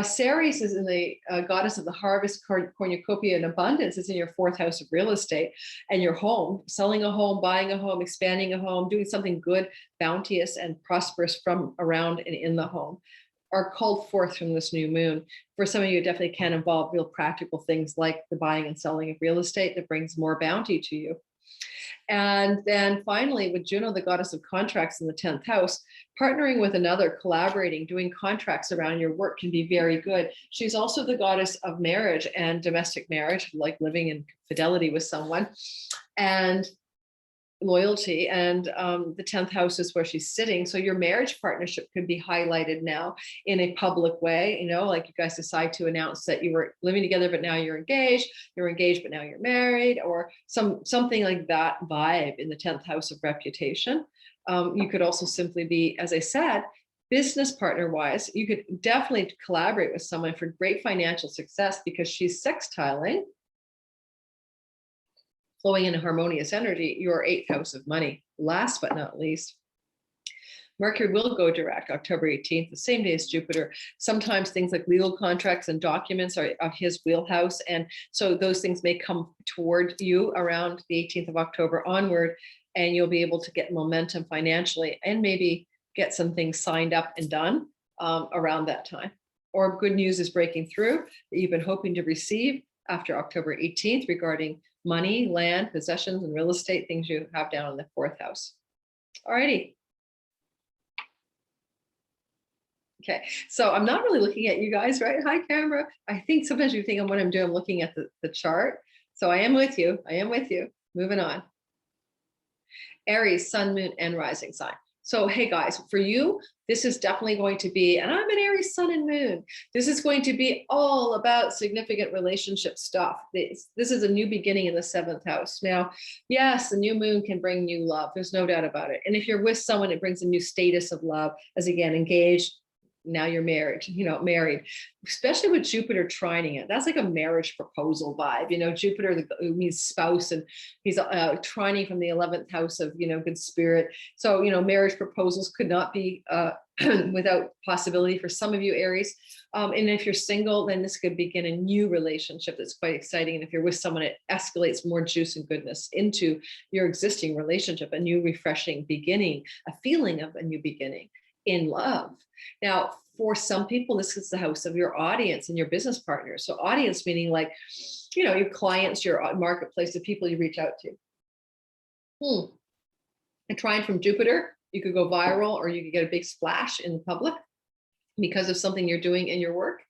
Speaker 1: Ceres is in the goddess of the harvest, cornucopia, and abundance. It's in your fourth house of real estate and your home, selling a home, buying a home, expanding a home, doing something good, bounteous, and prosperous from around and in the home are called forth from this new moon. For some of you, it definitely can involve real practical things like the buying and selling of real estate that brings more bounty to you. And then finally, with Juno, the goddess of contracts in the 10th house, partnering with another, collaborating, doing contracts around your work can be very good. She's also the goddess of marriage and domestic marriage, like living in fidelity with someone, and loyalty. And the 10th house is where she's sitting. So your marriage partnership could be highlighted now in a public way, you know, like you guys decide to announce that you were living together, but now you're engaged, but now you're married, or something like that vibe in the 10th house of reputation. You could also simply be, as I said, business partner wise, you could definitely collaborate with someone for great financial success because she's sextiling, flowing in a harmonious energy, your 8th house of money. Last but not least, Mercury will go direct October 18th, the same day as Jupiter. Sometimes things like legal contracts and documents are of his wheelhouse. And so those things may come toward you around the 18th of October onward, and you'll be able to get momentum financially and maybe get some things signed up and done around that time. Or good news is breaking through that you've been hoping to receive after October 18th regarding money, land, possessions, and real estate, things you have down in the 4th house. All righty. Okay, so I'm not really looking at you guys, right? Hi, camera. I think sometimes you think what I'm doing, I'm looking at the chart. So I am with you. Moving on. Aries, sun, moon, and rising sign. So, hey guys, for you, this is definitely going to be, and I'm an Aries sun and moon. This is going to be all about significant relationship stuff. This is a new beginning in the 7th house. Now, yes, the new moon can bring new love. There's no doubt about it. And if you're with someone, it brings a new status of love as, again, engaged. Now you're married, married, especially with Jupiter trining it. That's like a marriage proposal vibe. Jupiter means spouse, and he's trining from the 11th house of, good spirit. So, marriage proposals could not be without possibility for some of you, Aries. And if you're single, then this could begin a new relationship that's quite exciting. And if you're with someone, it escalates more juice and goodness into your existing relationship, a new refreshing beginning, a feeling of a new beginning in love. Now, for some people, this is the house of your audience and your business partners. So audience meaning like, your clients, your marketplace, the people you reach out to. A trine from Jupiter, you could go viral, or you could get a big splash in public because of something you're doing in your work.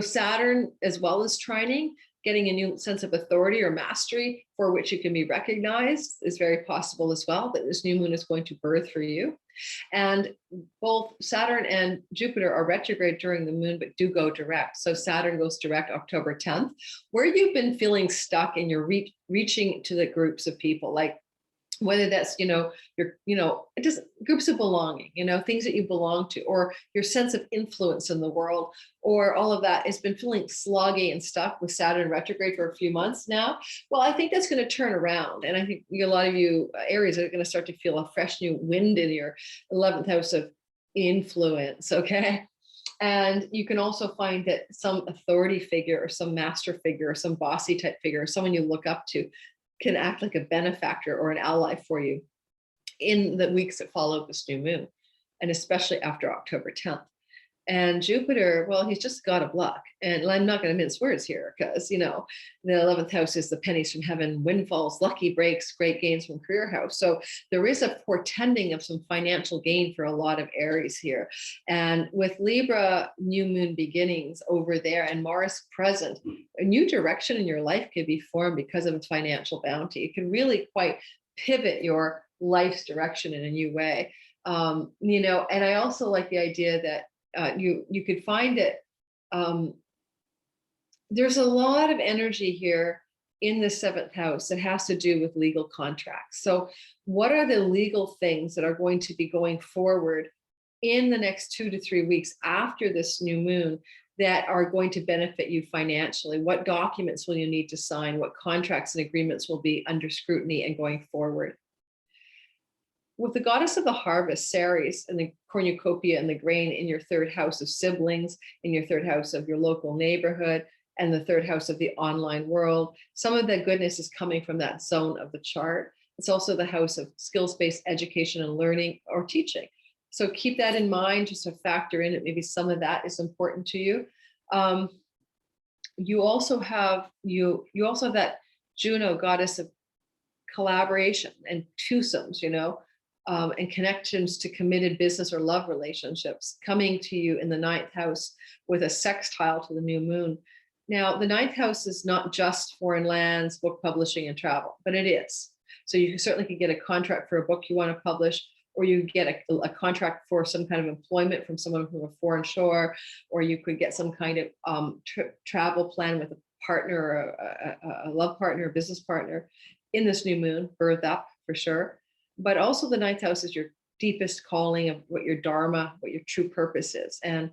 Speaker 1: Saturn, as well as trining, getting a new sense of authority or mastery for which you can be recognized is very possible as well, that this new moon is going to birth for you. And both Saturn and Jupiter are retrograde during the moon, but do go direct. So Saturn goes direct October 10th, where you've been feeling stuck and you're reaching to the groups of people, like whether that's, your, it just groups of belonging, things that you belong to, or your sense of influence in the world, or all of that has been feeling sloggy and stuck with Saturn retrograde for a few months now. Well, I think that's going to turn around. And I think a lot of you Aries are going to start to feel a fresh new wind in your 11th house of influence. Okay. And you can also find that some authority figure or some master figure or some bossy type figure, or someone you look up to, can act like a benefactor or an ally for you in the weeks that follow this new moon, and especially after October 10th. And Jupiter, well, he's just a god of luck. And I'm not going to mince words here because, the 11th house is the pennies from heaven, windfalls, lucky breaks, great gains from career house. So there is a portending of some financial gain for a lot of Aries here. And with Libra new moon beginnings over there and Mars present, a new direction in your life could be formed because of its financial bounty. It can really quite pivot your life's direction in a new way. And I also like the idea that you could find that there's a lot of energy here in the 7th house that has to do with legal contracts. So what are the legal things that are going to be going forward in the next 2 to 3 weeks after this new moon that are going to benefit you financially? What documents will you need to sign? What contracts and agreements will be under scrutiny and going forward? with the goddess of the harvest, Ceres, and the cornucopia and the grain in your third house of siblings, in your third house of your local neighborhood, and the third house of the online world. Some of the goodness is coming from that zone of the chart. It's also the house of skills-based education and learning or teaching. So keep that in mind, just to factor in it. Maybe some of that is important to you. You also have that Juno, goddess of collaboration and twosomes, and connections to committed business or love relationships coming to you in the ninth house with a sextile to the new moon. Now, the ninth house is not just foreign lands, book publishing, and travel, but it is. So you certainly could get a contract for a book you want to publish, or you get a contract for some kind of employment from someone from a foreign shore, or you could get some kind of travel plan with a partner, or a love partner, a business partner in this new moon, birth up for sure. But also the ninth house is your deepest calling of what your dharma, what your true purpose is. And,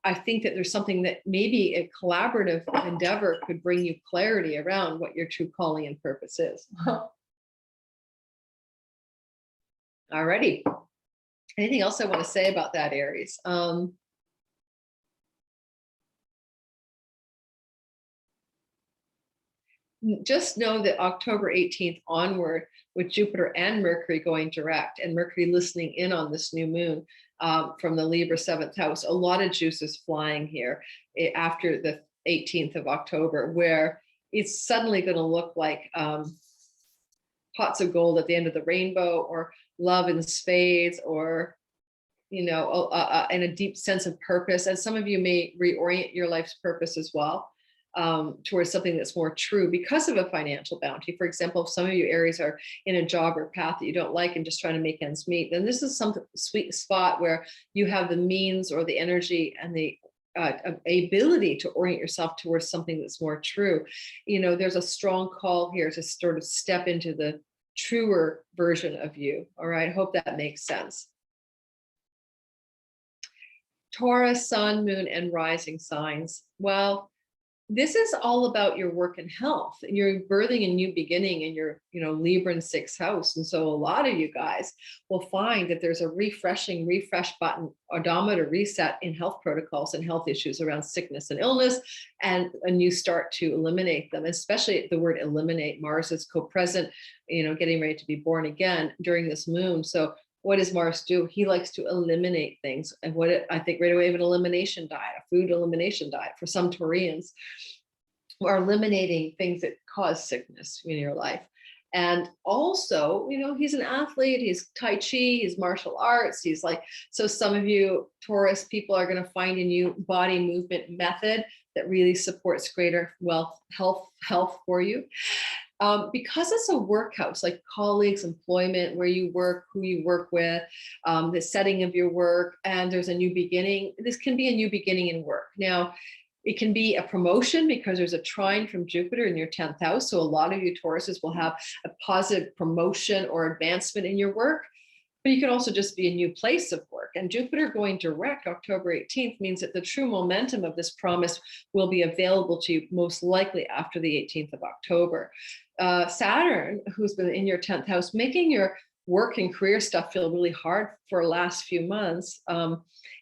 Speaker 1: I think that there's something that maybe a collaborative endeavor could bring you clarity around what your true calling and purpose is. Alrighty. Anything else I want to say about that, Aries? Just know that October 18th onward, with Jupiter and Mercury going direct and Mercury listening in on this new moon from the Libra 7th house, a lot of juice is flying here after the 18th of October, where it's suddenly going to look like pots of gold at the end of the rainbow, or love in spades, or and a deep sense of purpose. And some of you may reorient your life's purpose as well, towards something that's more true because of a financial bounty. For example, if some of you Aries are in a job or path that you don't like and just trying to make ends meet, then this is some sweet spot where you have the means or the energy and the ability to orient yourself towards something that's more true. There's a strong call here to sort of step into the truer version of you. All right, hope that makes sense. Taurus, sun, moon, and rising signs. Well, this is all about your work and health. You're birthing a new beginning in your, Libra and 6th house. And so a lot of you guys will find that there's a refresh button, odometer reset in health protocols and health issues around sickness and illness, and a new start to eliminate them, especially the word eliminate. Mars is co-present, getting ready to be born again during this moon. So what does Mars do? He likes to eliminate things. And I think right away of an elimination diet, a food elimination diet for some Taurians, are eliminating things that cause sickness in your life. And also, he's an athlete, he's Tai Chi, he's martial arts. So some of you Taurus people are going to find a new body movement method that really supports greater health for you. Because it's a work house, like colleagues, employment, where you work, who you work with, the setting of your work, and there's a new beginning. This can be a new beginning in work. Now, it can be a promotion because there's a trine from Jupiter in your 10th house. So a lot of you Tauruses will have a positive promotion or advancement in your work. But you can also just be a new place of work. And Jupiter going direct October 18th means that the true momentum of this promise will be available to you most likely after the 18th of October. Saturn, who's been in your 10th house, making your work and career stuff feel really hard for the last few months,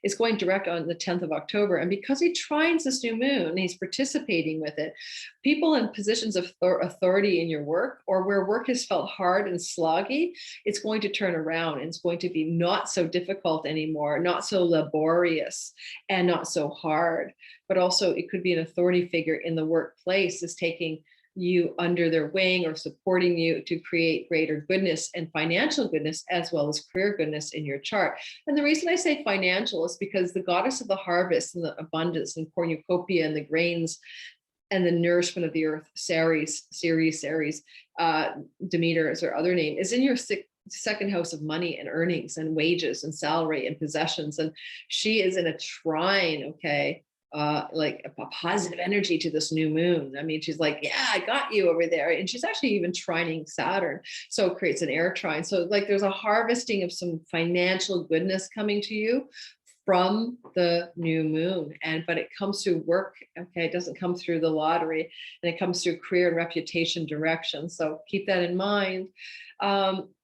Speaker 1: is going direct on the 10th of October. And because he trines this new moon, he's participating with it. People in positions of authority in your work, or where work has felt hard and sloggy, it's going to turn around, and it's going to be not so difficult anymore, not so laborious, and not so hard. But also it could be an authority figure in the workplace is taking you under their wing or supporting you to create greater goodness and financial goodness, as well as career goodness in your chart. And the reason I say financial is because the goddess of the harvest and the abundance and cornucopia and the grains and the nourishment of the earth, Ceres, Demeter is her other name, is in your second house of money and earnings and wages and salary and possessions. And she is in a trine, okay, like a positive energy to this new moon. I mean, she's like, yeah, I got you over there. And she's actually even trining Saturn. So it creates an air trine. So like there's a harvesting of some financial goodness coming to you from the new moon. But it comes through work. Okay. It doesn't come through the lottery, and it comes through career and reputation direction. So keep that in mind.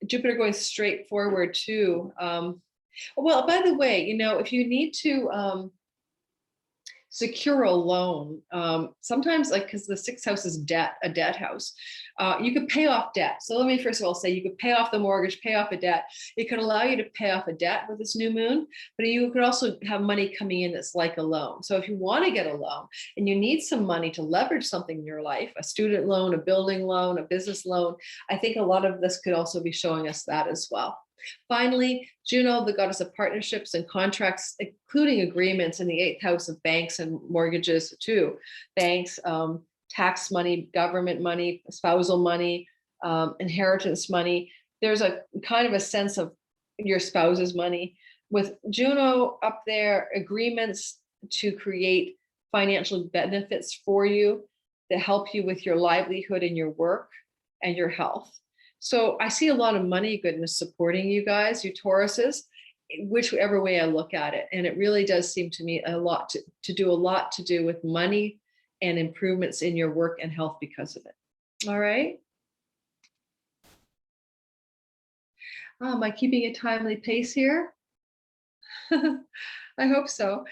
Speaker 1: Jupiter going straight forward too. Well, by the way, you know, if you need to secure a loan, sometimes, like, because the sixth house is debt, a debt house, you could pay off debt. So let me first of all say, you could pay off the mortgage, pay off a debt. It could allow you to pay off a debt with this new moon, but you could also have money coming in that's like a loan. So if you want to get a loan and you need some money to leverage something in your life, a student loan, a building loan, a business loan, I think a lot of this could also be showing us that as well. Finally, Juno, the goddess of partnerships and contracts, including agreements in the eighth house of banks and mortgages too. Banks, tax money, government money, spousal money, inheritance money. There's a kind of a sense of your spouse's money. With Juno up there, agreements to create financial benefits for you that help you with your livelihood and your work and your health. So I see a lot of money goodness supporting you guys, you Tauruses, whichever way I look at it. And it really does seem to me a lot to do with money and improvements in your work and health because of it. All right. Am I keeping a timely pace here? I hope so.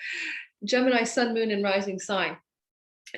Speaker 1: Gemini, sun, moon, and rising sign.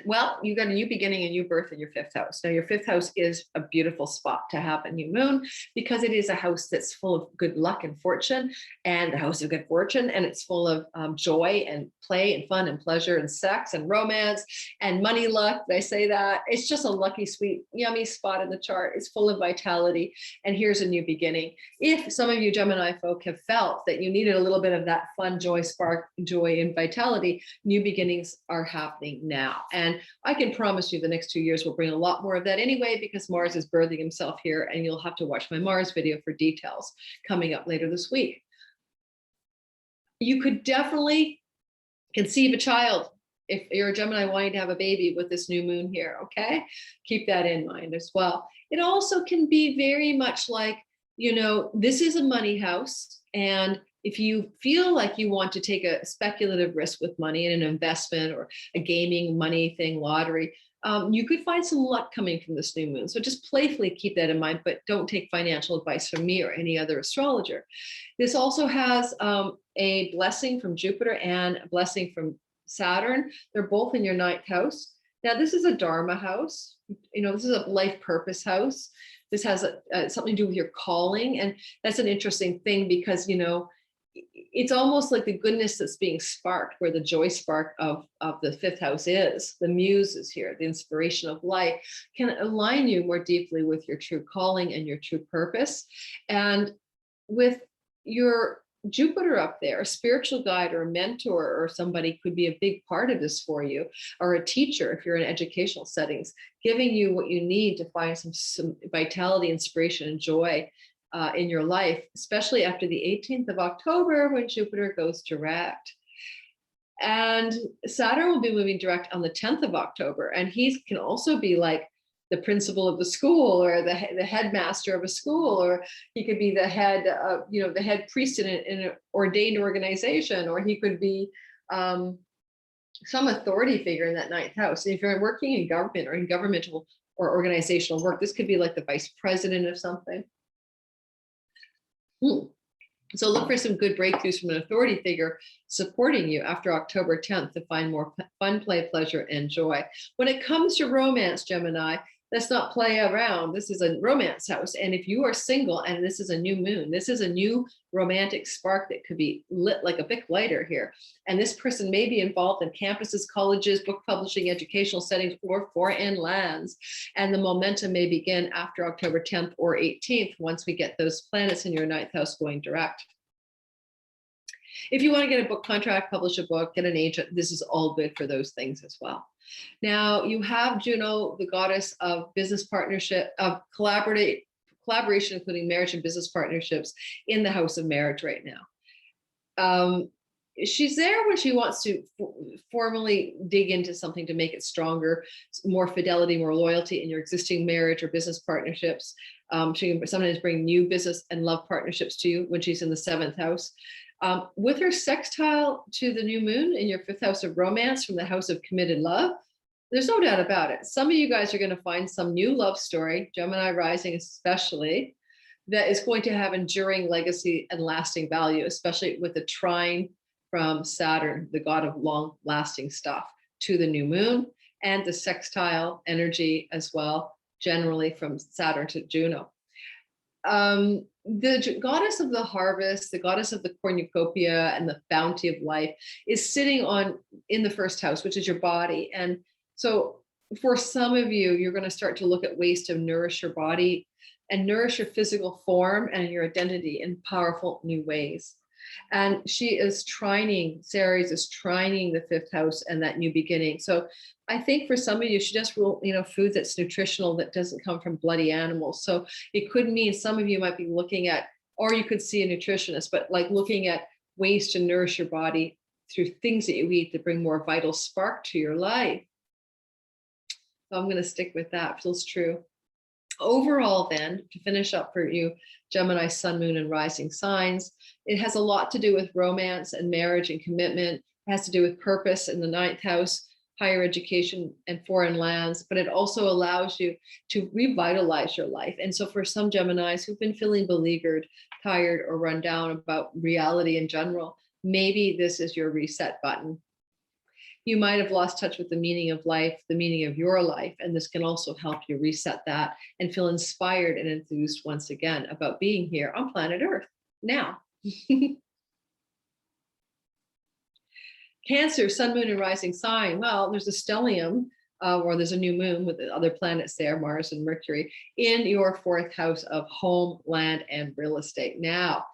Speaker 1: Well, you got a new beginning, a new birth in your fifth house. Now, your fifth house is a beautiful spot to have a new moon because it is a house that's full of good luck and fortune, and a house of good fortune, and it's full of joy and play and fun and pleasure and sex and romance and money luck. They say that it's just a lucky, sweet, yummy spot in the chart. It's full of vitality, and here's a new beginning. If some of you Gemini folk have felt that you needed a little bit of that fun, joy, spark, joy, and vitality, new beginnings are happening now. And I can promise you the next 2 years will bring a lot more of that anyway, because Mars is birthing himself here, and you'll have to watch my Mars video for details coming up later this week. You could definitely conceive a child if you're a Gemini wanting to have a baby with this new moon here, okay? Keep that in mind as well. It also can be very much like, you know, this is a money house, and if you feel like you want to take a speculative risk with money in an investment or a gaming money thing, lottery, you could find some luck coming from this new moon. So just playfully keep that in mind, but don't take financial advice from me or any other astrologer. This also has a blessing from Jupiter and a blessing from Saturn. They're both in your ninth house. Now, this is a Dharma house. You know, this is a life purpose house. This has something to do with your calling. And that's an interesting thing because, you know, it's almost like the goodness that's being sparked, where the joy spark of the fifth house is, the muse is here, the inspiration of life can align you more deeply with your true calling and your true purpose. And with your Jupiter up there, a spiritual guide or a mentor or somebody could be a big part of this for you, or a teacher if you're in educational settings, giving you what you need to find some vitality, inspiration, and joy in your life, especially after the 18th of October when Jupiter goes direct. And Saturn will be moving direct on the 10th of October. And he can also be like the principal of the school, or the headmaster of a school, or he could be the head, you know, the head priest in an ordained organization, or he could be some authority figure in that ninth house. And if you're working in government or in governmental or organizational work, this could be like the vice president of something. So look for some good breakthroughs from an authority figure supporting you after October 10th to find more fun, play, pleasure, and joy. When it comes to romance, Gemini, let's not play around. This is a romance house. And if you are single and this is a new moon, this is a new romantic spark that could be lit like a big lighter here. And this person may be involved in campuses, colleges, book publishing, educational settings, or foreign lands. And the momentum may begin after October 10th or 18th once we get those planets in your ninth house going direct. If you want to get a book contract, publish a book, get an agent, this is all good for those things as well. Now you have Juno, the goddess of business partnership, of collaboration, including marriage and business partnerships, in the house of marriage right now. She's there when she wants to formally dig into something to make it stronger, more fidelity, more loyalty in your existing marriage or business partnerships. She can sometimes bring new business and love partnerships to you when she's in the seventh house. With her sextile to the new moon in your fifth house of romance from the house of committed love, there's no doubt about it. Some of you guys are going to find some new love story, Gemini rising especially, that is going to have enduring legacy and lasting value, especially with the trine from Saturn, the god of long lasting stuff, to the new moon, and the sextile energy as well, generally from Saturn to Juno. The goddess of the harvest, the goddess of the cornucopia and the bounty of life is sitting in the first house, which is your body. And so for some of you, you're going to start to look at ways to nourish your body and nourish your physical form and your identity in powerful new ways. And she is trining, Ceres is trining the fifth house and that new beginning. So I think for some of you, she just will, food that's nutritional, that doesn't come from bloody animals. So it could mean some of you might be looking at, or you could see a nutritionist, but like looking at ways to nourish your body through things that you eat that bring more vital spark to your life. So I'm going to stick with that. Feels true. Overall, then, to finish up for you, Gemini, sun, moon, and rising signs, it has a lot to do with romance and marriage and commitment. It has to do with purpose in the ninth house, higher education and foreign lands, but it also allows you to revitalize your life. And so for some Geminis who've been feeling beleaguered, tired, or run down about reality in general, maybe this is your reset button. You might have lost touch with the meaning of life, the meaning of your life, and this can also help you reset that and feel inspired and enthused once again about being here on planet Earth now. Cancer, sun, moon, and rising sign. Well, there's a stellium, or there's a new moon with the other planets there, Mars and Mercury, in your fourth house of home, land, and real estate. Now,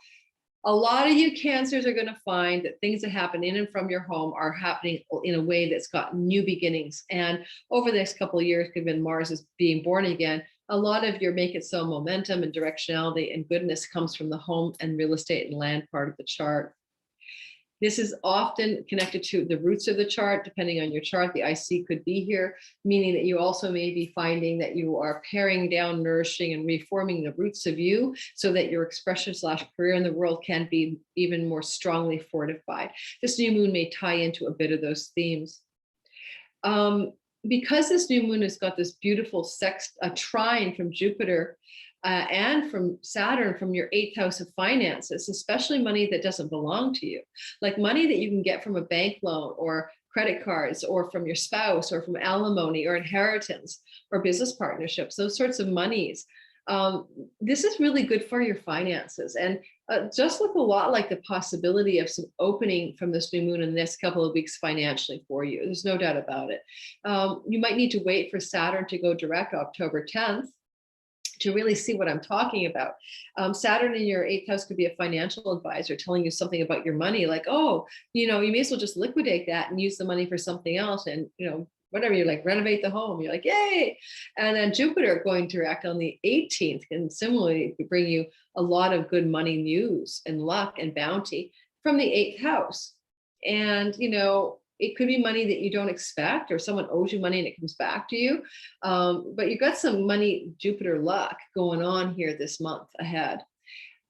Speaker 1: a lot of you Cancers are going to find that things that happen in and from your home are happening in a way that's got new beginnings. And over the next couple of years, given Mars is being born again, a lot of your make it so momentum and directionality and goodness comes from the home and real estate and land part of the chart. This is often connected to the roots of the chart, depending on your chart. The IC could be here, meaning that you also may be finding that you are paring down, nourishing, and reforming the roots of you so that your expression / career in the world can be even more strongly fortified. This new moon may tie into a bit of those themes. Because this new moon has got this beautiful trine from Jupiter, and from Saturn, from your eighth house of finances, especially money that doesn't belong to you, like money that you can get from a bank loan or credit cards or from your spouse or from alimony or inheritance or business partnerships, those sorts of monies. This is really good for your finances and just look a lot like the possibility of some opening from this new moon in the next couple of weeks financially for you. There's no doubt about it. You might need to wait for Saturn to go direct October 10th. To really see what I'm talking about. Saturn in your eighth house could be a financial advisor telling you something about your money, like, oh, you may as well just liquidate that and use the money for something else. And, whatever, you like renovate the home, you're like, yay. And then Jupiter going direct on the 18th can similarly bring you a lot of good money news and luck and bounty from the eighth house. And, it could be money that you don't expect, or someone owes you money and it comes back to you. But you've got some money Jupiter luck going on here this month ahead.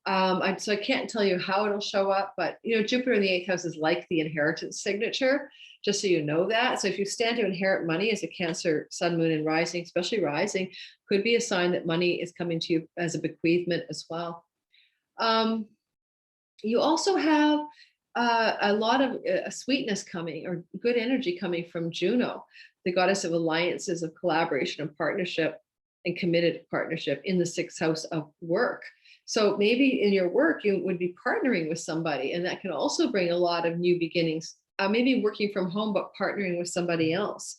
Speaker 1: So I can't tell you how it'll show up, but Jupiter in the eighth house is like the inheritance signature, just so you know that. So if you stand to inherit money as a Cancer, sun, moon, and rising, especially rising, could be a sign that money is coming to you as a bequeathment as well. You also have a lot of sweetness coming, or good energy coming from Juno, the goddess of alliances, of collaboration and partnership and committed partnership in the sixth house of work. So maybe in your work, you would be partnering with somebody, and that can also bring a lot of new beginnings. Maybe working from home, but partnering with somebody else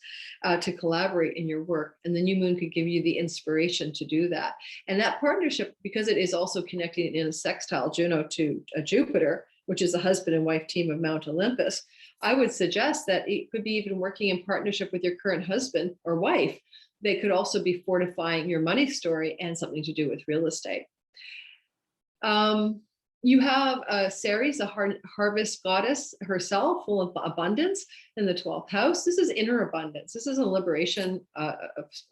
Speaker 1: to collaborate in your work. And the new moon could give you the inspiration to do that. And that partnership, because it is also connecting in a sextile Juno to Jupiter, which is a husband and wife team of Mount Olympus, I would suggest that it could be even working in partnership with your current husband or wife. They could also be fortifying your money story and something to do with real estate. You have Ceres, a harvest goddess herself, full of abundance in the 12th house. This is inner abundance. This is a liberation,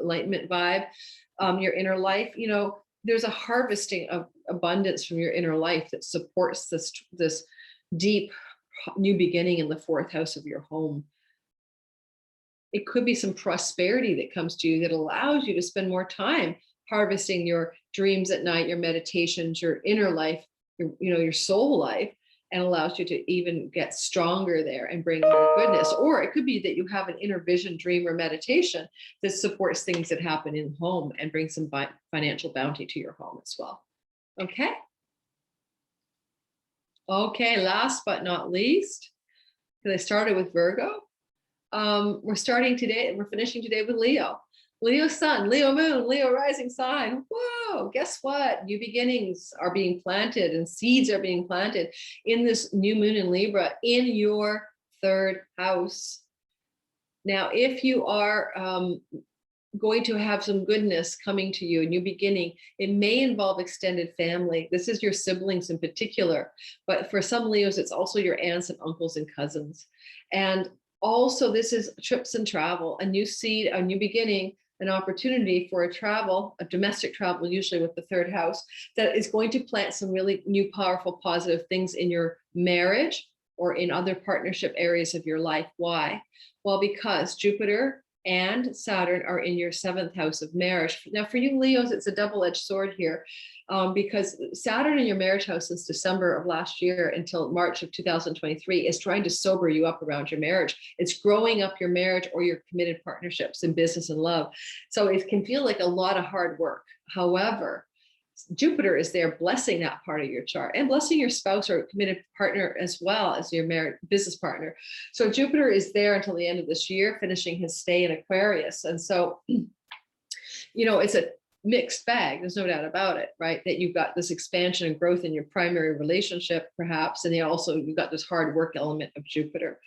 Speaker 1: enlightenment vibe. Your inner life, there's a harvesting of abundance from your inner life that supports this deep new beginning in the 4th house of your home. It could be some prosperity that comes to you that allows you to spend more time harvesting your dreams at night, your meditations, your inner life, your soul life, and allows you to even get stronger there and bring more goodness. Or it could be that you have an inner vision, dream, or meditation that supports things that happen in home and brings some financial bounty to your home as well. Okay. Okay, last but not least, because I started with Virgo, we're finishing today with Leo. Leo sun, Leo moon, Leo rising sign. Whoa, guess what? New beginnings are being planted and seeds are being planted in this new moon in Libra in your 3rd house. Now, if you are going to have some goodness coming to you, a new beginning, it may involve extended family. This is your siblings in particular, but for some Leos, it's also your aunts and uncles and cousins. And also this is trips and travel, a new seed, a new beginning, an opportunity for a domestic travel, usually with the 3rd house, that is going to plant some really new, powerful, positive things in your marriage or in other partnership areas of your life. Why? Well, because Jupiter and Saturn are in your 7th house of marriage. Now, for you Leos, it's a double-edged sword here, because Saturn in your marriage house since December of last year until March of 2023 is trying to sober you up around your marriage. It's growing up your marriage or your committed partnerships in business and love. So it can feel like a lot of hard work. However, Jupiter is there blessing that part of your chart and blessing your spouse or committed partner as well as your married business partner. So Jupiter is there until the end of this year, finishing his stay in Aquarius. And so, it's a mixed bag. There's no doubt about it, right? That you've got this expansion and growth in your primary relationship, perhaps. And then also you've got this hard work element of Jupiter.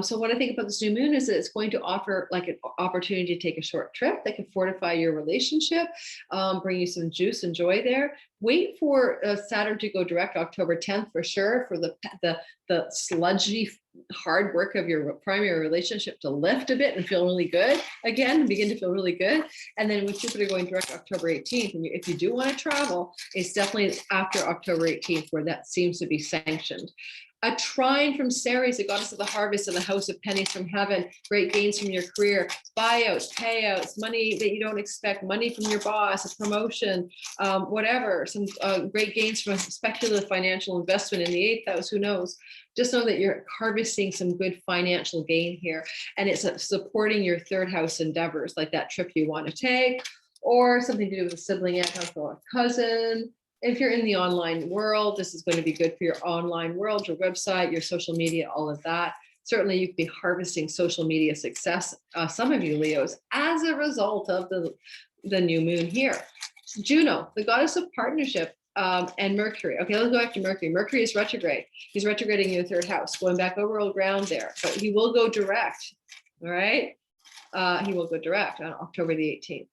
Speaker 1: So what I think about this new moon is that it's going to offer like an opportunity to take a short trip that can fortify your relationship, bring you some juice and joy there. Wait for Saturn to go direct October 10th for sure, for the sludgy hard work of your primary relationship to lift a bit and feel really good again, begin to feel really good. And then with Jupiter going direct October 18th, and if you do want to travel, it's definitely after October 18th where that seems to be sanctioned. A trine from Ceres, the goddess of the harvest, and the house of pennies from heaven, great gains from your career, buyouts, payouts, money that you don't expect, money from your boss, a promotion, whatever, some great gains from a speculative financial investment in the 8th house, who knows? Just know that you're harvesting some good financial gain here, and it's supporting your 3rd house endeavors, like that trip you want to take, or something to do with a sibling, aunt, uncle, or cousin. If you're in the online world, this is going to be good for your online world, your website, your social media, all of that. Certainly you could be harvesting social media success, some of you Leos, as a result of the new moon here. Juno, the goddess of partnership, and Mercury. Okay, let's go back to Mercury. Mercury is retrograde. He's retrograding in your 3rd house, going back over old ground there, but he will go direct, all right? He will go direct on October the 18th.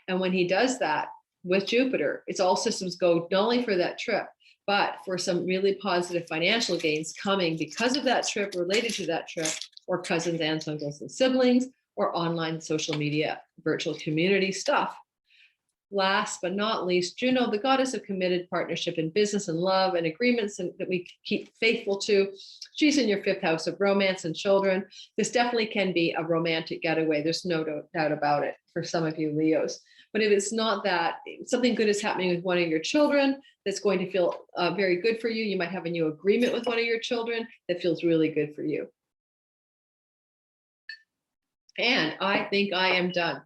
Speaker 1: And when he does that, with Jupiter, it's all systems go not only for that trip, but for some really positive financial gains coming because of that trip, related to that trip, or cousins, aunts, uncles, and siblings, or online social media, virtual community stuff. Last but not least, Juno, the goddess of committed partnership in business and love and agreements that we keep faithful to. She's in your 5th house of romance and children. This definitely can be a romantic getaway. There's no doubt about it for some of you Leos. But if it's not that, something good is happening with one of your children that's going to feel very good for you. You might have a new agreement with one of your children that feels really good for you. And I think I am done.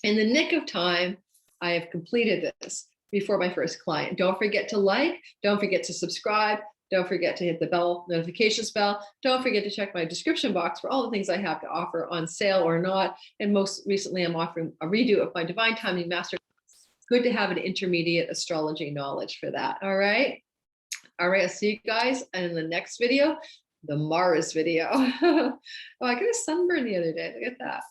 Speaker 1: In the nick of time, I have completed this before my first client. Don't forget to like, don't forget to subscribe, don't forget to hit the bell, notifications bell. Don't forget to check my description box for all the things I have to offer on sale or not. And most recently, I'm offering a redo of my Divine Timing Master. Good to have an intermediate astrology knowledge for that. All right. All right. I'll see you guys in the next video, the Mars video. Oh, I got a sunburn the other day. Look at that.